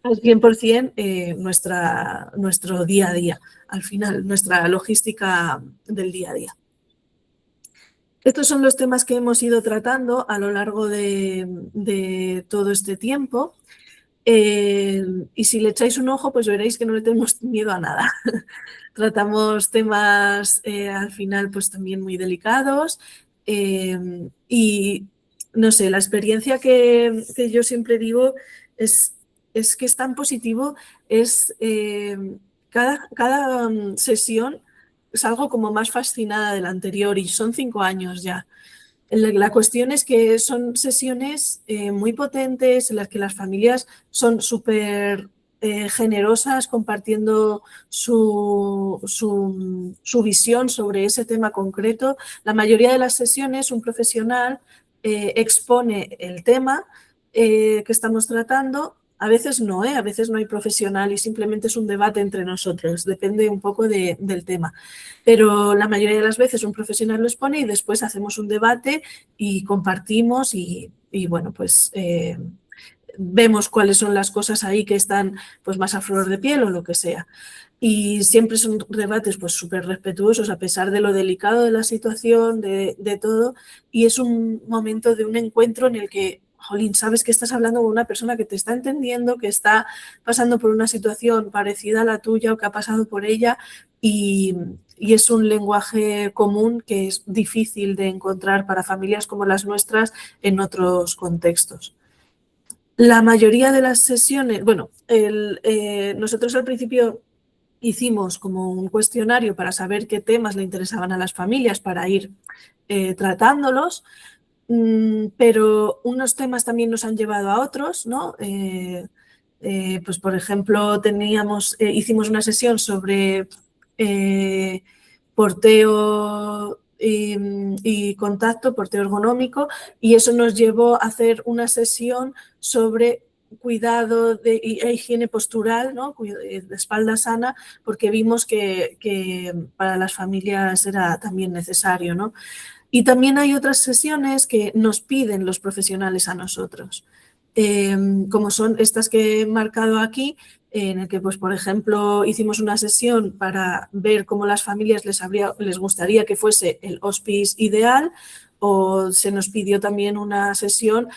al 100% nuestro día a día, al final, nuestra logística del día a día. Estos son los temas que hemos ido tratando a lo largo de todo este tiempo. Y si le echáis un ojo, pues veréis que no le tenemos miedo a nada. Tratamos temas al final pues también muy delicados y no sé, la experiencia que yo siempre digo es que es tan positivo, cada sesión salgo como más fascinada de la anterior y son 5 años ya. La cuestión es que son sesiones muy potentes en las que las familias son súper generosas compartiendo su visión sobre ese tema concreto. La mayoría de las sesiones un profesional expone el tema que estamos tratando. A veces no hay profesional y simplemente es un debate entre nosotros, depende un poco del tema. Pero la mayoría de las veces un profesional lo expone y después hacemos un debate y compartimos y bueno, pues vemos cuáles son las cosas ahí que están pues más a flor de piel o lo que sea. Y siempre son debates pues súper respetuosos a pesar de lo delicado de la situación, de todo, y es un momento de un encuentro en el que jolín, sabes que estás hablando con una persona que te está entendiendo, que está pasando por una situación parecida a la tuya o que ha pasado por ella y es un lenguaje común que es difícil de encontrar para familias como las nuestras en otros contextos. La mayoría de las sesiones, bueno, nosotros al principio hicimos como un cuestionario para saber qué temas le interesaban a las familias para ir tratándolos, pero unos temas también nos han llevado a otros, ¿no? Pues por ejemplo, hicimos una sesión sobre porteo y contacto, porteo ergonómico, y eso nos llevó a hacer una sesión sobre cuidado e higiene postural, ¿no? De espalda sana, porque vimos que para las familias era también necesario, ¿no? Y también hay otras sesiones que nos piden los profesionales a nosotros, como son estas que he marcado aquí, en el que, pues, por ejemplo, hicimos una sesión para ver cómo las familias les gustaría que fuese el hospice ideal, o se nos pidió también una sesión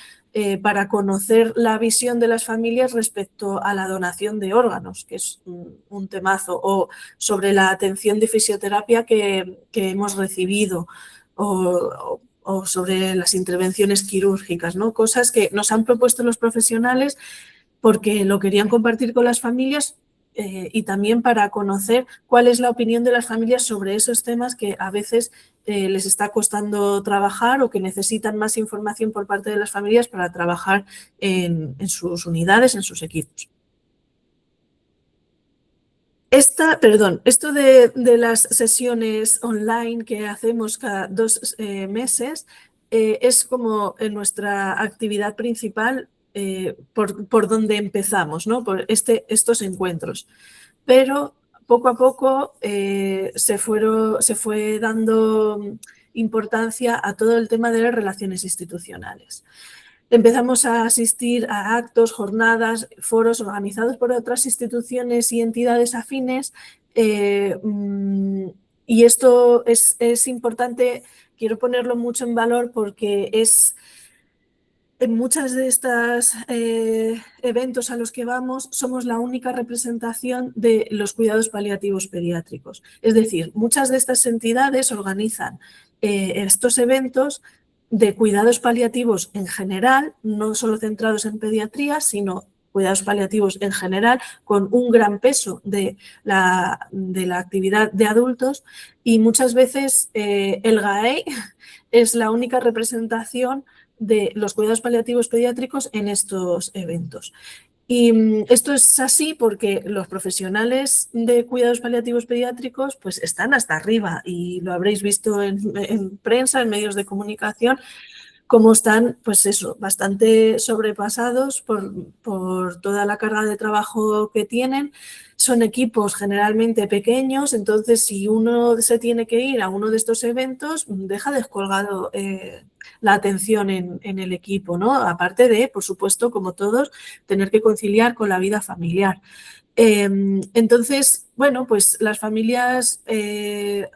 para conocer la visión de las familias respecto a la donación de órganos, que es un temazo, o sobre la atención de fisioterapia que hemos recibido, o sobre las intervenciones quirúrgicas, ¿no? Cosas que nos han propuesto los profesionales porque lo querían compartir con las familias y también para conocer cuál es la opinión de las familias sobre esos temas que a veces les está costando trabajar o que necesitan más información por parte de las familias para trabajar en sus unidades, en sus equipos. Esto de las sesiones online que hacemos cada 2 meses es como nuestra actividad principal por donde empezamos, ¿no? Por estos encuentros. Pero poco a poco se fue dando importancia a todo el tema de las relaciones institucionales. Empezamos a asistir a actos, jornadas, foros organizados por otras instituciones y entidades afines y esto es importante, quiero ponerlo mucho en valor porque en muchas de estos eventos a los que vamos somos la única representación de los cuidados paliativos pediátricos. Es decir, muchas de estas entidades organizan estos eventos de cuidados paliativos en general, no solo centrados en pediatría, sino cuidados paliativos en general, con un gran peso de la actividad de adultos, y muchas veces el GAEI es la única representación de los cuidados paliativos pediátricos en estos eventos. Y esto es así porque los profesionales de cuidados paliativos pediátricos pues están hasta arriba y lo habréis visto en prensa, en medios de comunicación, cómo están, pues eso, bastante sobrepasados por toda la carga de trabajo que tienen. Son equipos generalmente pequeños, entonces si uno se tiene que ir a uno de estos eventos, deja descolgado la atención en el equipo, ¿no? Aparte de, por supuesto, como todos, tener que conciliar con la vida familiar. Entonces, bueno, pues las familias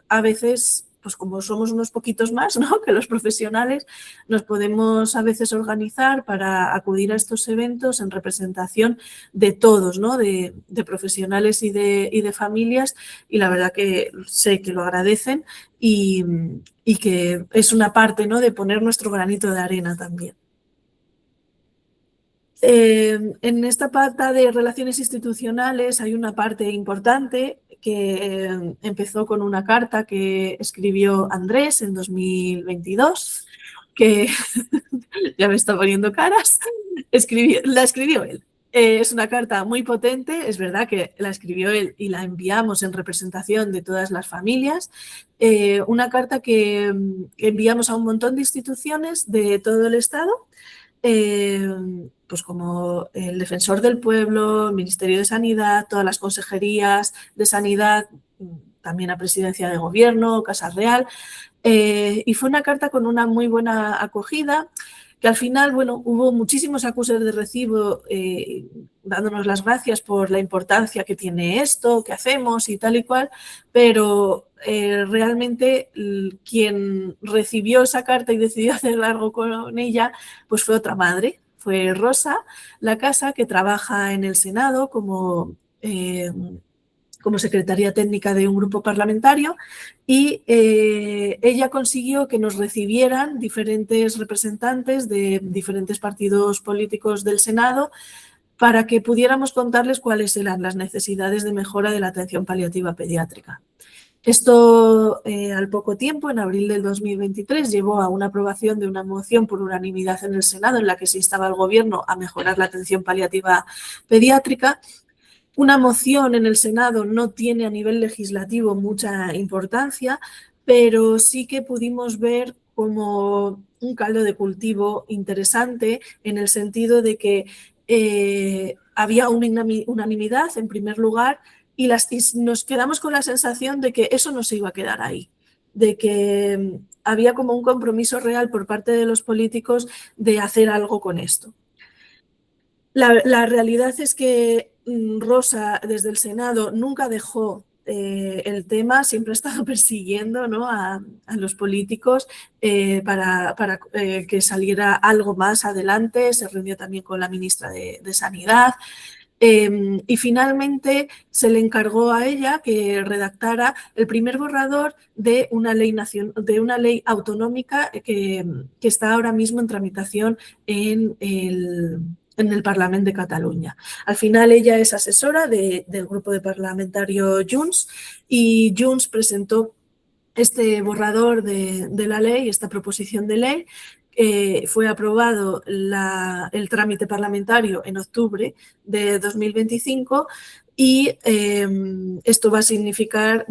a veces, pues como somos unos poquitos más, ¿no?, que los profesionales, nos podemos a veces organizar para acudir a estos eventos en representación de todos, ¿no?, de profesionales y de familias, y la verdad que sé que lo agradecen y que es una parte, ¿no?, de poner nuestro granito de arena también. En esta parte de relaciones institucionales hay una parte importante que empezó con una carta que escribió Andrés en 2022, que ya me está poniendo caras, la escribió él. Es una carta muy potente, es verdad que la escribió él y la enviamos en representación de todas las familias. Una carta que enviamos a un montón de instituciones de todo el Estado, pues como el Defensor del Pueblo, el Ministerio de Sanidad, todas las consejerías de Sanidad, también a Presidencia de Gobierno, Casa Real, y fue una carta con una muy buena acogida, que al final, bueno, hubo muchísimos acuses de recibo dándonos las gracias por la importancia que tiene esto, que hacemos y tal y cual, pero realmente quien recibió esa carta y decidió hacer algo con ella, pues fue otra madre, fue Rosa Lacasa, que trabaja en el Senado como secretaria técnica de un grupo parlamentario, y ella consiguió que nos recibieran diferentes representantes de diferentes partidos políticos del Senado para que pudiéramos contarles cuáles eran las necesidades de mejora de la atención paliativa pediátrica. Esto, al poco tiempo, en abril del 2023, llevó a una aprobación de una moción por unanimidad en el Senado en la que se instaba al Gobierno a mejorar la atención paliativa pediátrica. Una moción en el Senado no tiene a nivel legislativo mucha importancia, pero sí que pudimos ver como un caldo de cultivo interesante en el sentido de que había una unanimidad, en primer lugar, y nos quedamos con la sensación de que eso no se iba a quedar ahí, de que había como un compromiso real por parte de los políticos de hacer algo con esto. La realidad es que Rosa, desde el Senado, nunca dejó el tema, siempre ha estado persiguiendo, ¿no?, a los políticos para que saliera algo más adelante. Se reunió también con la ministra de Sanidad. Y finalmente se le encargó a ella que redactara el primer borrador de una ley autonómica que está ahora mismo en tramitación en el Parlament de Cataluña. Al final ella es asesora del grupo de parlamentario Junts y Junts presentó este borrador de la ley, esta proposición de ley. Fue aprobado el trámite parlamentario en octubre de 2025 y esto va a significar,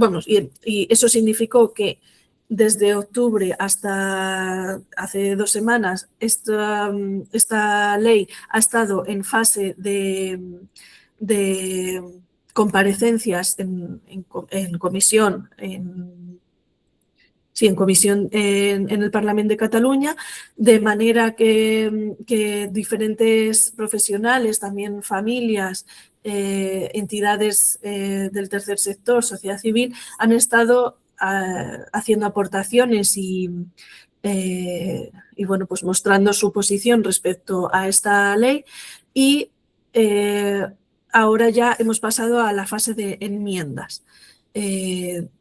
y eso significó que desde octubre hasta hace 2 semanas esta ley ha estado en fase de comparecencias en comisión, en comisión en el Parlament de Cataluña, de manera que diferentes profesionales, también familias, entidades del tercer sector, sociedad civil, han estado haciendo aportaciones y bueno, pues mostrando su posición respecto a esta ley y ahora ya hemos pasado a la fase de enmiendas.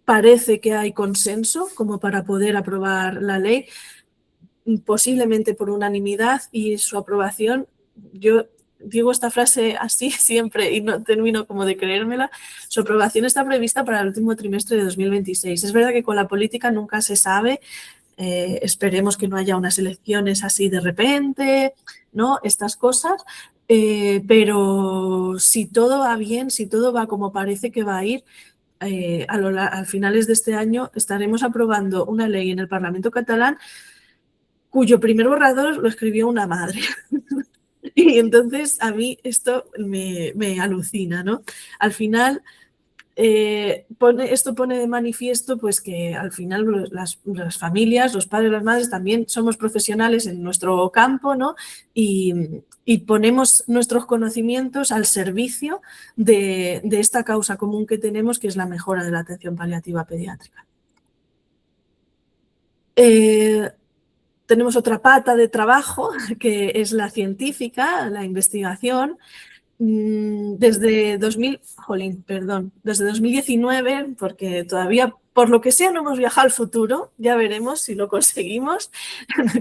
Parece que hay consenso como para poder aprobar la ley, posiblemente por unanimidad, y su aprobación, yo digo esta frase así siempre y no termino como de creérmela, su aprobación está prevista para el último trimestre de 2026. Es verdad que con la política nunca se sabe, esperemos que no haya unas elecciones así de repente, ¿no?, estas cosas, pero si todo va bien, si todo va como parece que va a ir, a finales de este año estaremos aprobando una ley en el Parlamento catalán cuyo primer borrador lo escribió una madre. Y entonces a mí esto me alucina, ¿no? Al final, esto pone de manifiesto pues, que al final las familias, los padres, las madres también somos profesionales en nuestro campo, ¿no? Y ponemos nuestros conocimientos al servicio de esta causa común que tenemos, que es la mejora de la atención paliativa pediátrica. Tenemos otra pata de trabajo, que es la científica, la investigación. Desde 2019, porque todavía, por lo que sea, no hemos viajado al futuro, ya veremos si lo conseguimos,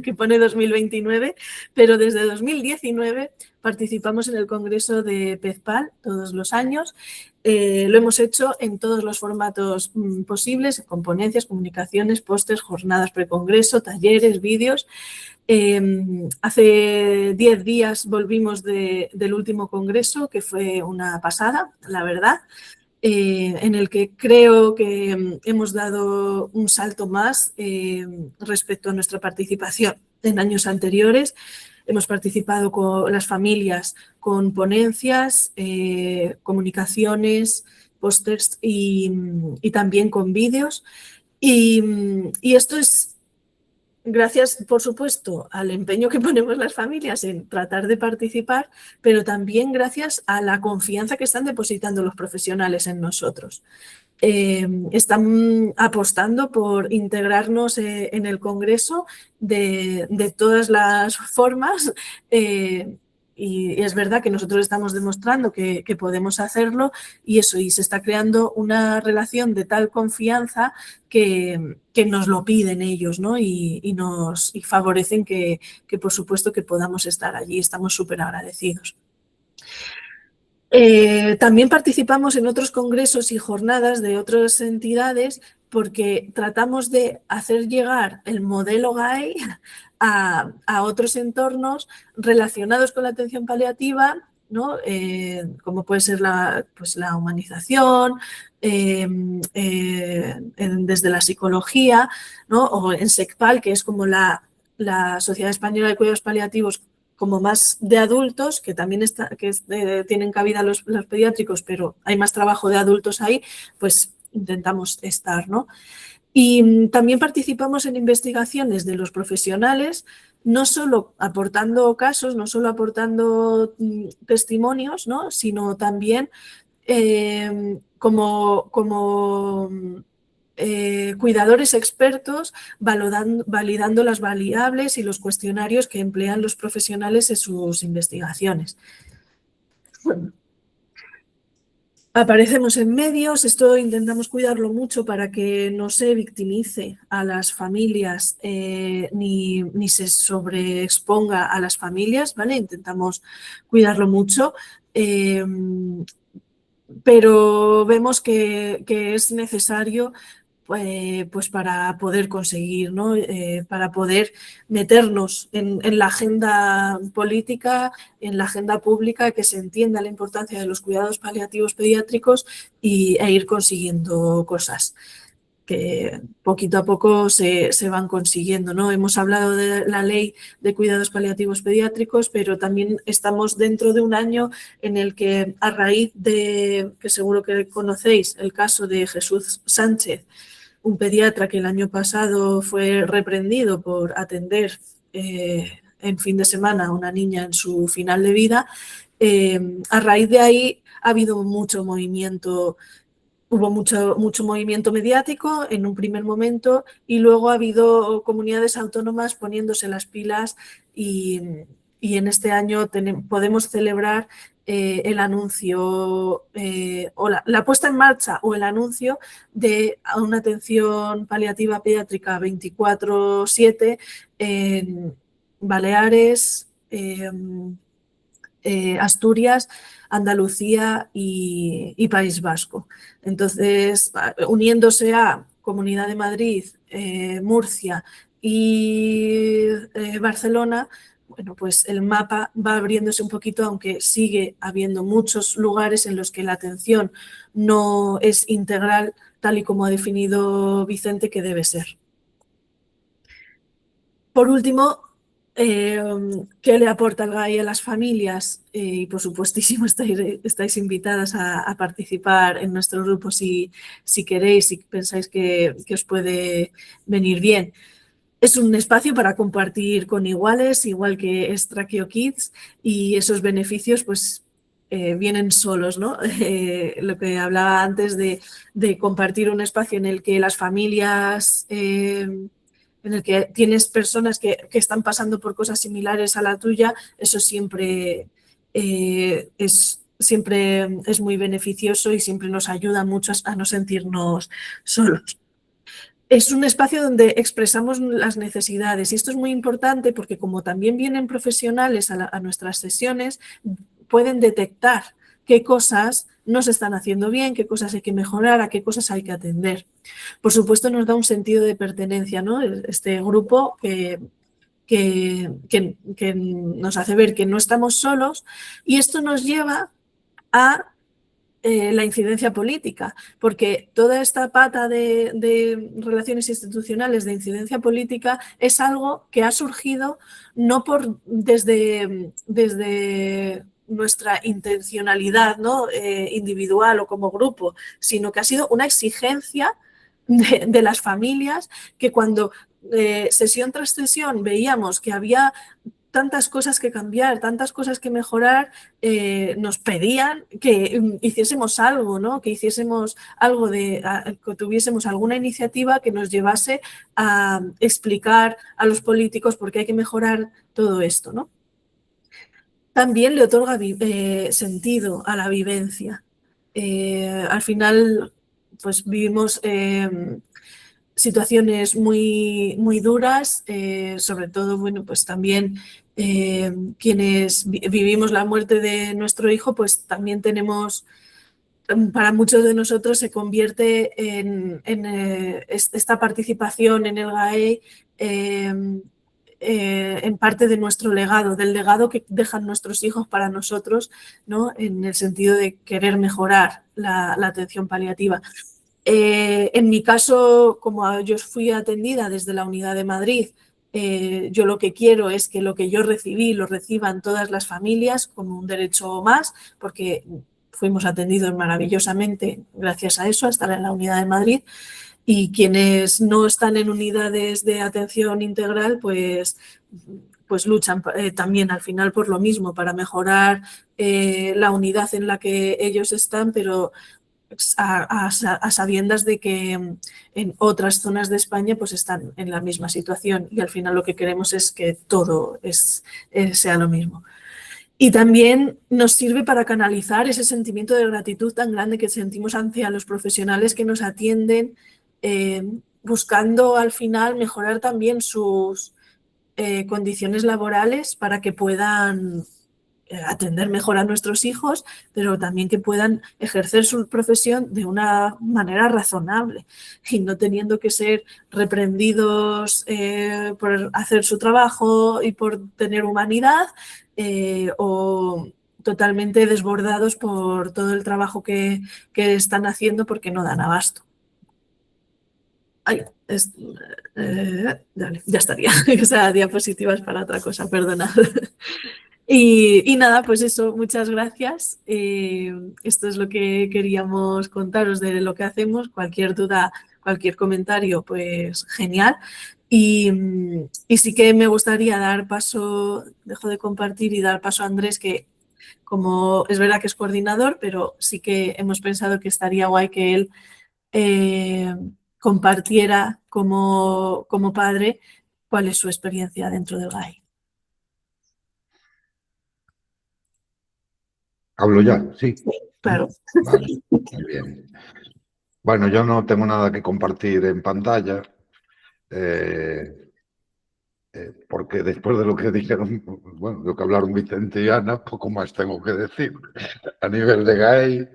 que pone 2029, pero desde 2019 participamos en el Congreso de PEZPAL todos los años. Lo hemos hecho en todos los formatos posibles, con ponencias, comunicaciones, pósters, jornadas precongreso, talleres, vídeos. Hace 10 días volvimos del último congreso, que fue una pasada, la verdad, en el que creo que hemos dado un salto más respecto a nuestra participación en años anteriores. Hemos participado con las familias con ponencias, comunicaciones, pósters y también con vídeos. Y esto es gracias, por supuesto, al empeño que ponemos las familias en tratar de participar, pero también gracias a la confianza que están depositando los profesionales en nosotros. Están apostando por integrarnos en el Congreso de todas las formas, y es verdad que nosotros estamos demostrando que podemos hacerlo y se está creando una relación de tal confianza que nos lo piden ellos, ¿no? y favorecen que por supuesto que podamos estar allí. Estamos súper agradecidos. También participamos en otros congresos y jornadas de otras entidades porque tratamos de hacer llegar el modelo GAI a otros entornos relacionados con la atención paliativa, ¿no? Como puede ser la humanización, desde la psicología, ¿no? O en SECPAL, que es como la Sociedad Española de Cuidados Paliativos como más de adultos, que también tienen cabida los pediátricos, pero hay más trabajo de adultos ahí, pues intentamos estar, ¿no? Y también participamos en investigaciones de los profesionales, no solo aportando casos, no solo aportando testimonios, ¿no? Sino también como cuidadores expertos validando las variables y los cuestionarios que emplean los profesionales en sus investigaciones. Bueno, aparecemos en medios, esto intentamos cuidarlo mucho para que no se victimice a las familias ni se sobreexponga a las familias, ¿vale? Intentamos cuidarlo mucho. Pero vemos que es necesario pues para poder conseguir, ¿no? Para poder meternos en la agenda política, en la agenda pública, que se entienda la importancia de los cuidados paliativos pediátricos e ir consiguiendo cosas que poquito a poco se van consiguiendo, ¿no? Hemos hablado de la ley de cuidados paliativos pediátricos, pero también estamos dentro de un año en el que, a raíz de, que seguro que conocéis, el caso de Jesús Sánchez, un pediatra que el año pasado fue reprendido por atender en fin de semana a una niña en su final de vida, a raíz de ahí ha habido mucho movimiento. Hubo mucho movimiento mediático en un primer momento y luego ha habido comunidades autónomas poniéndose las pilas y en este año podemos celebrar el anuncio o la puesta en marcha o el anuncio de una atención paliativa pediátrica 24/7 en Baleares, Asturias, Andalucía y País Vasco. Entonces, uniéndose a Comunidad de Madrid, Murcia y Barcelona, bueno, pues el mapa va abriéndose un poquito, aunque sigue habiendo muchos lugares en los que la atención no es integral, tal y como ha definido Vicente que debe ser. Por último, ¿qué le aporta el GAI a las familias? Y por supuestísimo estáis invitadas a participar en nuestro grupo si queréis, si pensáis que os puede venir bien. Es un espacio para compartir con iguales, igual que es Traqueo Kids, y esos beneficios pues vienen solos, ¿no? Lo que hablaba antes de compartir un espacio en el que las familias... en el que tienes personas que están pasando por cosas similares a la tuya, eso siempre es muy beneficioso y siempre nos ayuda mucho a no sentirnos solos. Es un espacio donde expresamos las necesidades y esto es muy importante porque como también vienen profesionales a nuestras sesiones, pueden detectar qué cosas no se están haciendo bien, qué cosas hay que mejorar, a qué cosas hay que atender. Por supuesto, nos da un sentido de pertenencia, ¿no? Este grupo que nos hace ver que no estamos solos y esto nos lleva a la incidencia política, porque toda esta pata de relaciones institucionales de incidencia política es algo que ha surgido no desde nuestra intencionalidad, ¿no? Individual o como grupo, sino que ha sido una exigencia de las familias que cuando sesión tras sesión veíamos que había tantas cosas que cambiar, tantas cosas que mejorar, nos pedían que hiciésemos algo, ¿no? Que hiciésemos algo que tuviésemos alguna iniciativa que nos llevase a explicar a los políticos por qué hay que mejorar todo esto, ¿no? También le otorga sentido a la vivencia. Al final, pues vivimos... situaciones muy, muy duras, sobre todo, bueno, pues también quienes vivimos la muerte de nuestro hijo, pues también tenemos, para muchos de nosotros se convierte en esta participación en el GAE en parte de nuestro legado, del legado que dejan nuestros hijos para nosotros, ¿no? En el sentido de querer mejorar la atención paliativa. En mi caso, como yo fui atendida desde la Unidad de Madrid, yo lo que quiero es que lo que yo recibí lo reciban todas las familias con un derecho más, porque fuimos atendidos maravillosamente gracias a eso, a estar en la Unidad de Madrid. Y quienes no están en unidades de atención integral, pues luchan también al final por lo mismo, para mejorar la unidad en la que ellos están, pero a sabiendas de que en otras zonas de España pues están en la misma situación, y al final lo que queremos es que todo sea lo mismo. Y también nos sirve para canalizar ese sentimiento de gratitud tan grande que sentimos hacia los profesionales que nos atienden, buscando al final mejorar también sus condiciones laborales para que puedan atender mejor a nuestros hijos, pero también que puedan ejercer su profesión de una manera razonable y no teniendo que ser reprendidos por hacer su trabajo y por tener humanidad, o totalmente desbordados por todo el trabajo que están haciendo porque no dan abasto. Ay, dale, ya estaría. O sea, diapositivas para otra cosa, perdonad. Y nada, pues eso, muchas gracias. Esto es lo que queríamos contaros de lo que hacemos. Cualquier duda, cualquier comentario, pues genial. Y sí que me gustaría dar paso, dejo de compartir y dar paso a Andrés, que como es verdad que es coordinador, pero sí que hemos pensado que estaría guay que él compartiera como padre cuál es su experiencia dentro del GAI. ¿Hablo ya? Sí. Claro. Vale, muy bien. Bueno, yo no tengo nada que compartir en pantalla, porque después de lo que dijeron, bueno, de lo que hablaron Vicente y Ana, poco más tengo que decir. A nivel de GAI,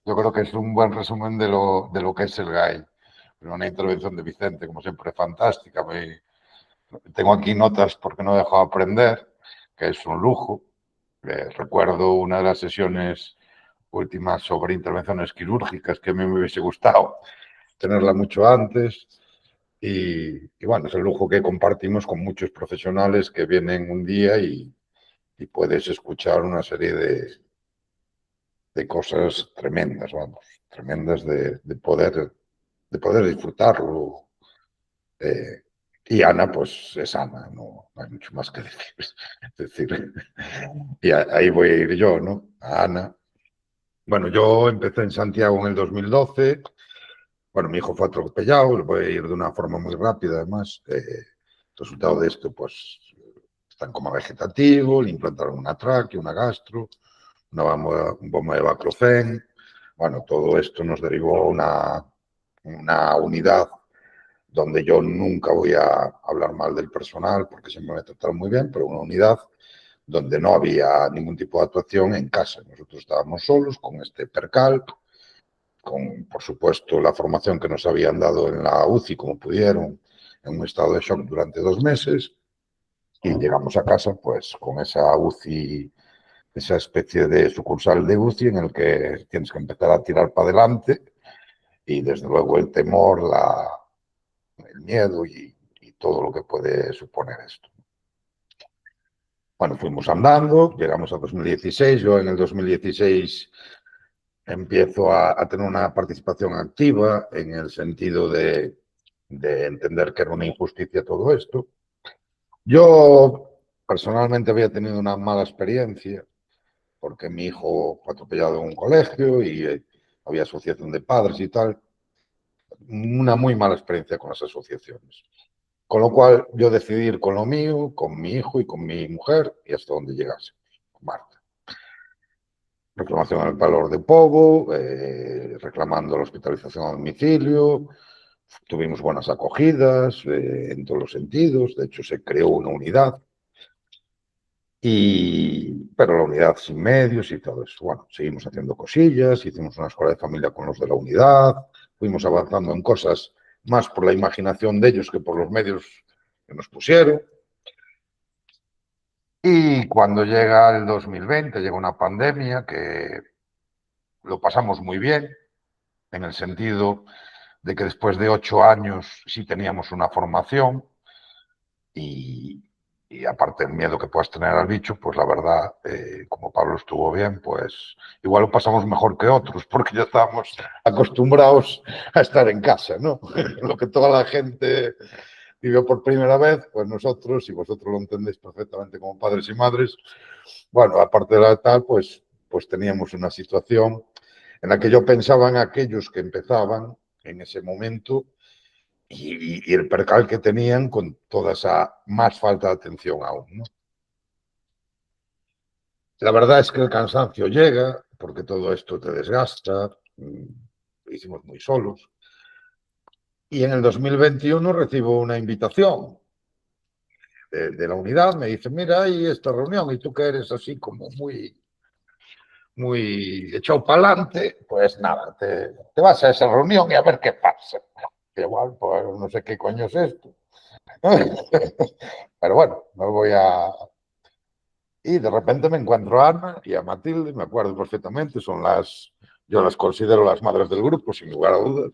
yo creo que es un buen resumen de lo que es el GAI. Pero una intervención de Vicente, como siempre, fantástica. Tengo aquí notas porque no he dejado aprender, que es un lujo. Recuerdo una de las sesiones últimas sobre intervenciones quirúrgicas que a mí me hubiese gustado tenerla mucho antes. Y bueno, es el lujo que compartimos con muchos profesionales que vienen un día y puedes escuchar una serie de cosas tremendas, vamos, tremendas de poder disfrutarlo. Y Ana, pues es Ana, no hay mucho más que decir. Es decir, y ahí voy a ir yo, ¿no? A Ana. Bueno, yo empecé en Santiago en el 2012. Bueno, mi hijo fue atropellado, le voy a ir de una forma muy rápida, además. Resultado de esto, pues, está en coma vegetativo, le implantaron una tráquea, una gastro, un bomba de baclofen. Bueno, todo esto nos derivó a una unidad donde yo nunca voy a hablar mal del personal porque siempre me trataron muy bien, pero una unidad donde no había ningún tipo de actuación en casa. Nosotros estábamos solos con este percal, con, por supuesto, la formación que nos habían dado en la UCI, como pudieron, en un estado de shock durante 2 meses, y llegamos a casa pues con esa UCI, esa especie de sucursal de UCI en el que tienes que empezar a tirar para adelante y desde luego el temor, el miedo y todo lo que puede suponer esto. Bueno, fuimos andando, llegamos a 2016, yo en el 2016 empiezo a tener una participación activa en el sentido de entender que era una injusticia todo esto. Yo personalmente había tenido una mala experiencia porque mi hijo fue atropellado en un colegio y había asociación de padres y tal. Una muy mala experiencia con las asociaciones. Con lo cual yo decidí ir con lo mío, con mi hijo y con mi mujer y hasta donde llegase, con Marta. Reclamación al valor de Pogo, reclamando la hospitalización a domicilio, tuvimos buenas acogidas en todos los sentidos, de hecho se creó una unidad, pero la unidad sin medios y todo eso. Bueno, seguimos haciendo cosillas, hicimos una escuela de familia con los de la unidad, fuimos avanzando en cosas más por la imaginación de ellos que por los medios que nos pusieron. Y cuando llega el 2020, llega una pandemia que lo pasamos muy bien, en el sentido de que después de 8 años sí teníamos una formación y aparte del miedo que puedas tener al bicho, pues la verdad, como Pablo estuvo bien, pues igual lo pasamos mejor que otros, porque ya estábamos acostumbrados a estar en casa, ¿no? Lo que toda la gente vivió por primera vez, pues nosotros, y vosotros lo entendéis perfectamente como padres y madres, bueno, aparte de la tal, pues teníamos una situación en la que yo pensaba en aquellos que empezaban en ese momento y el percal que tenían con toda esa más falta de atención aún, ¿no? La verdad es que el cansancio llega, porque todo esto te desgasta, lo hicimos muy solos. Y en el 2021 recibo una invitación de la unidad, me dice, mira, hay esta reunión, y tú que eres así como muy echado para adelante, pues nada, te vas a esa reunión y a ver qué pasa. Que igual, pues no sé qué coño es esto. Pero bueno, me voy a... Y de repente me encuentro a Ana y a Matilde, me acuerdo perfectamente, yo las considero las madres del grupo, sin lugar a dudas,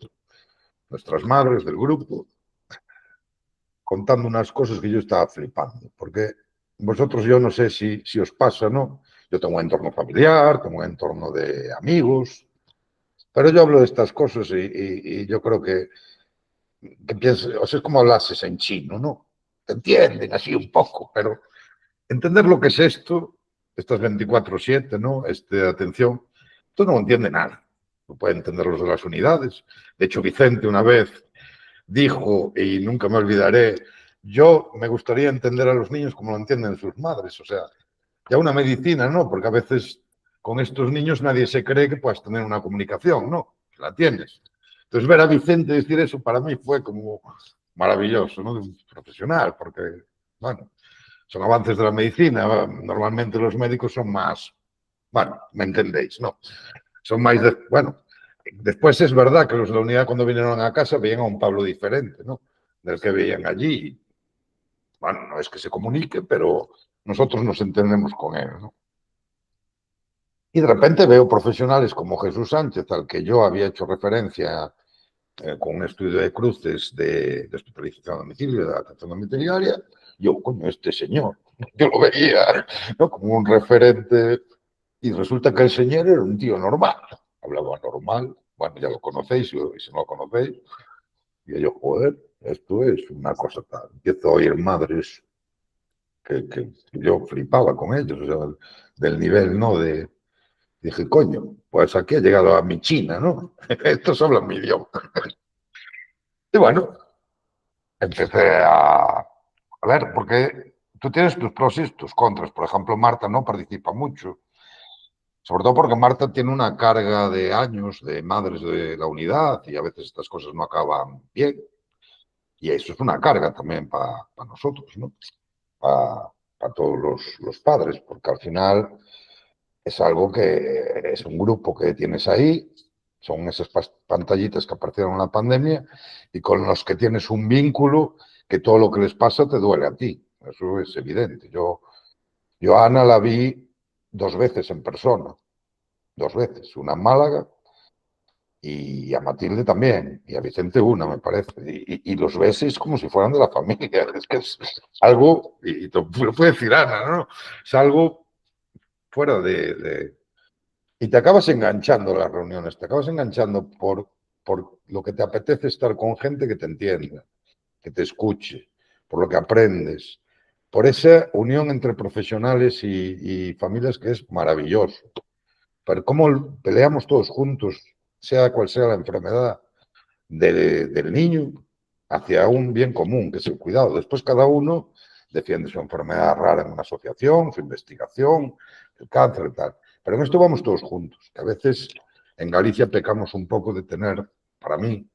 nuestras madres del grupo, contando unas cosas que yo estaba flipando, porque vosotros, yo no sé si os pasa, ¿no? Yo tengo un entorno familiar, tengo un entorno de amigos, pero yo hablo de estas cosas y yo creo que pienso, o sea, es como hablases en chino, ¿no? Te entienden así un poco, pero entender lo que es esto, estas 24/7, ¿no? Atención, esto no entiende nada. No puede entender los de las unidades. De hecho, Vicente una vez dijo, y nunca me olvidaré, yo me gustaría entender a los niños como lo entienden sus madres. O sea, ya una medicina, ¿no? Porque a veces con estos niños nadie se cree que puedas tener una comunicación, ¿no? La tienes. Entonces, ver a Vicente decir eso para mí fue como maravilloso, ¿no? De un profesional, porque, bueno, son avances de la medicina. Normalmente los médicos son más, bueno, me entendéis, ¿no? Son más, bueno, después es verdad que los de la unidad cuando vinieron a casa veían a un Pablo diferente, ¿no? Del que veían allí. Bueno, no es que se comunique, pero nosotros nos entendemos con él, ¿no? Y de repente veo profesionales como Jesús Sánchez, al que yo había hecho referencia con un estudio de cruces de hospitalización a domicilio, de atención domiciliaria. Yo, coño, este señor, yo lo veía, ¿no? Como un referente, y resulta que el señor era un tío normal, hablaba normal. Bueno, ya lo conocéis, y si no lo conocéis, y yo, joder, esto es una cosa tal. Empiezo a oír madres que yo flipaba con ellos, o sea, del nivel, ¿no? Dije, coño, pues aquí ha llegado a mi China, ¿no? Estos hablan mi idioma. Y bueno, empecé a ver, porque tú tienes tus pros y tus contras. Por ejemplo, Marta no participa mucho, sobre todo porque Marta tiene una carga de años de madres de la unidad y a veces estas cosas no acaban bien. Y eso es una carga también para nosotros, ¿no? Para todos los padres, porque al final es algo que es un grupo que tienes ahí, son esas pantallitas que aparecieron en la pandemia y con los que tienes un vínculo que todo lo que les pasa te duele a ti. Eso es evidente. Yo a Ana la vi 2 veces en persona, 2 veces, una en Málaga y a Matilde también, y a Vicente una, me parece. Y los ves es como si fueran de la familia. Es que es algo, y te lo puede decir Ana, ¿no? Es algo fuera y te acabas enganchando a las reuniones, te acabas enganchando por lo que te apetece estar con gente que te entienda, que te escuche, por lo que aprendes, por esa unión entre profesionales y familias que es maravilloso. Pero cómo peleamos todos juntos, sea cual sea la enfermedad del niño, hacia un bien común, que es el cuidado. Después cada uno defiende su enfermedad rara en una asociación, su investigación, el cáncer y tal. Pero en esto vamos todos juntos, que a veces en Galicia pecamos un poco de tener, para mí,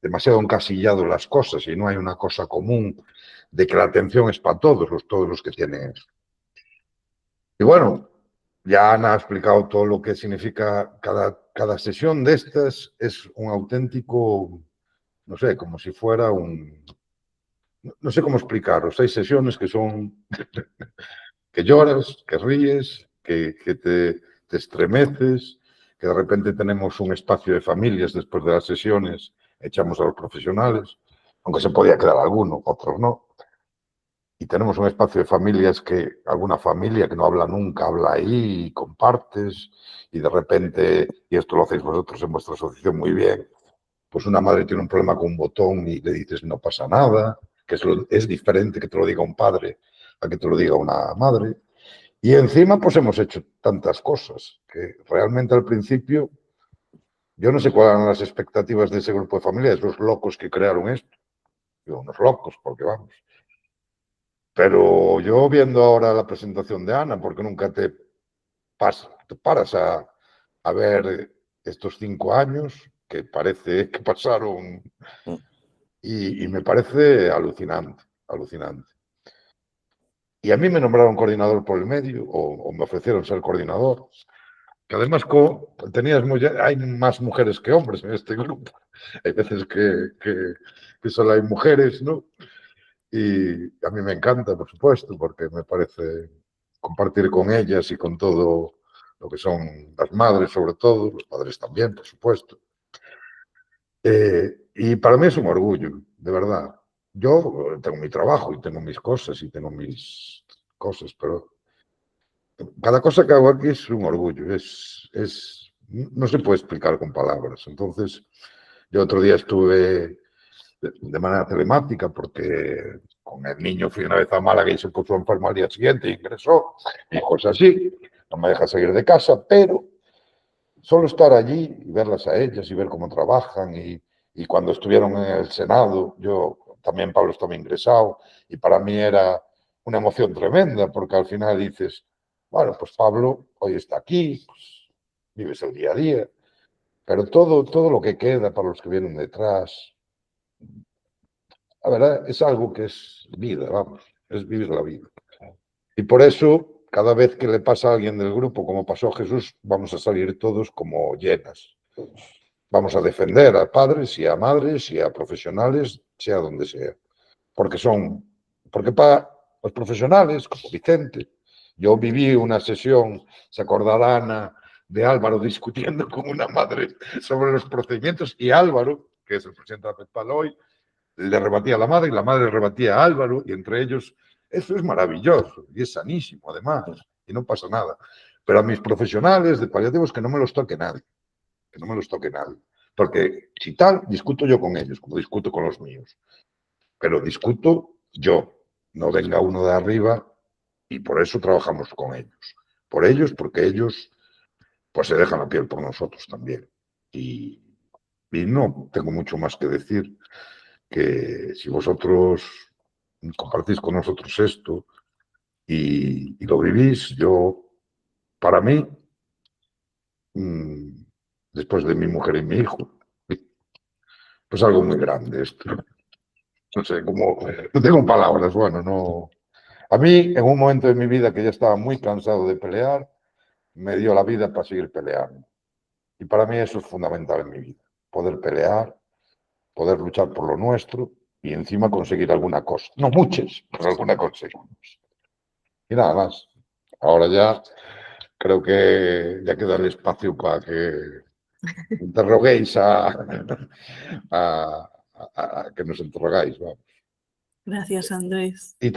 demasiado encasillado las cosas y no hay una cosa común de que la atención es para todos los que tienen eso. Y bueno, ya Ana ha explicado todo lo que significa cada sesión de estas. Es un auténtico, no sé, como si fuera un... No sé cómo explicaros. Hay sesiones que son que lloras, que ríes, que te estremeces, que de repente tenemos un espacio de familias después de las sesiones, echamos a los profesionales, aunque se podía quedar alguno, otros no. Y tenemos un espacio de familias que, alguna familia que no habla nunca, habla ahí y compartes, y de repente, y esto lo hacéis vosotros en vuestra asociación muy bien, pues una madre tiene un problema con un botón y le dices no pasa nada, que es diferente que te lo diga un padre a que te lo diga una madre. Y encima pues hemos hecho tantas cosas que realmente al principio yo no sé cuáles eran las expectativas de ese grupo de familia, esos locos que crearon esto. Digo, unos locos, porque vamos. Pero yo viendo ahora la presentación de Ana, porque nunca te paras a ver estos 5 años que parece que pasaron y me parece alucinante, alucinante. Y a mí me nombraron coordinador por el medio o me ofrecieron ser coordinador. Que además hay más mujeres que hombres en este grupo. Hay veces que solo hay mujeres, ¿no? Y a mí me encanta, por supuesto, porque me parece compartir con ellas y con todo lo que son las madres, sobre todo, los padres también, por supuesto. Y para mí es un orgullo, de verdad. Yo tengo mi trabajo y tengo mis cosas y tengo mis cosas, pero cada cosa que hago aquí es un orgullo, no se puede explicar con palabras. Entonces, yo otro día estuve de manera telemática porque con el niño fui una vez a Málaga y se puso enfermo al día siguiente, ingresó, y cosas así, no me deja salir de casa, pero solo estar allí y verlas a ellas y ver cómo trabajan y cuando estuvieron en el Senado, Pablo estaba ingresado y para mí era una emoción tremenda porque al final dices, bueno, pues Pablo hoy está aquí, pues vives el día a día, pero todo lo que queda para los que vienen detrás, la verdad, es algo que es vida, vamos, es vivir la vida. Y por eso, cada vez que le pasa a alguien del grupo, como pasó a Jesús, vamos a salir todos como llenas. Vamos a defender a padres y a madres y a profesionales, sea donde sea. Porque para los profesionales, como Vicente, yo viví una sesión, se acordará Ana, de Álvaro discutiendo con una madre sobre los procedimientos y Álvaro, que es el presidente de la PEPAL hoy, le rebatía a la madre y la madre rebatía a Álvaro y entre ellos, eso es maravilloso y es sanísimo además y no pasa nada. Pero a mis profesionales de paliativos que no me los toque nadie, que no me los toque nadie. Porque si tal, discuto yo con ellos, como discuto con los míos. Pero discuto yo, no venga uno de arriba y por eso trabajamos con ellos. Por ellos, porque ellos pues se dejan la piel por nosotros también. Y no tengo mucho más que decir que si vosotros compartís con nosotros esto y lo vivís, para mí, después de mi mujer y mi hijo, pues algo muy grande esto. No sé, no tengo palabras, bueno, no. A mí, en un momento de mi vida que ya estaba muy cansado de pelear, me dio la vida para seguir peleando. Y para mí eso es fundamental en mi vida, poder pelear, poder luchar por lo nuestro y encima conseguir alguna cosa. No muchas, pero alguna conseguimos. Y nada más. Ahora ya creo que ya queda el espacio para que interroguéis a que nos interrogáis. Vamos. Gracias, Andrés. Y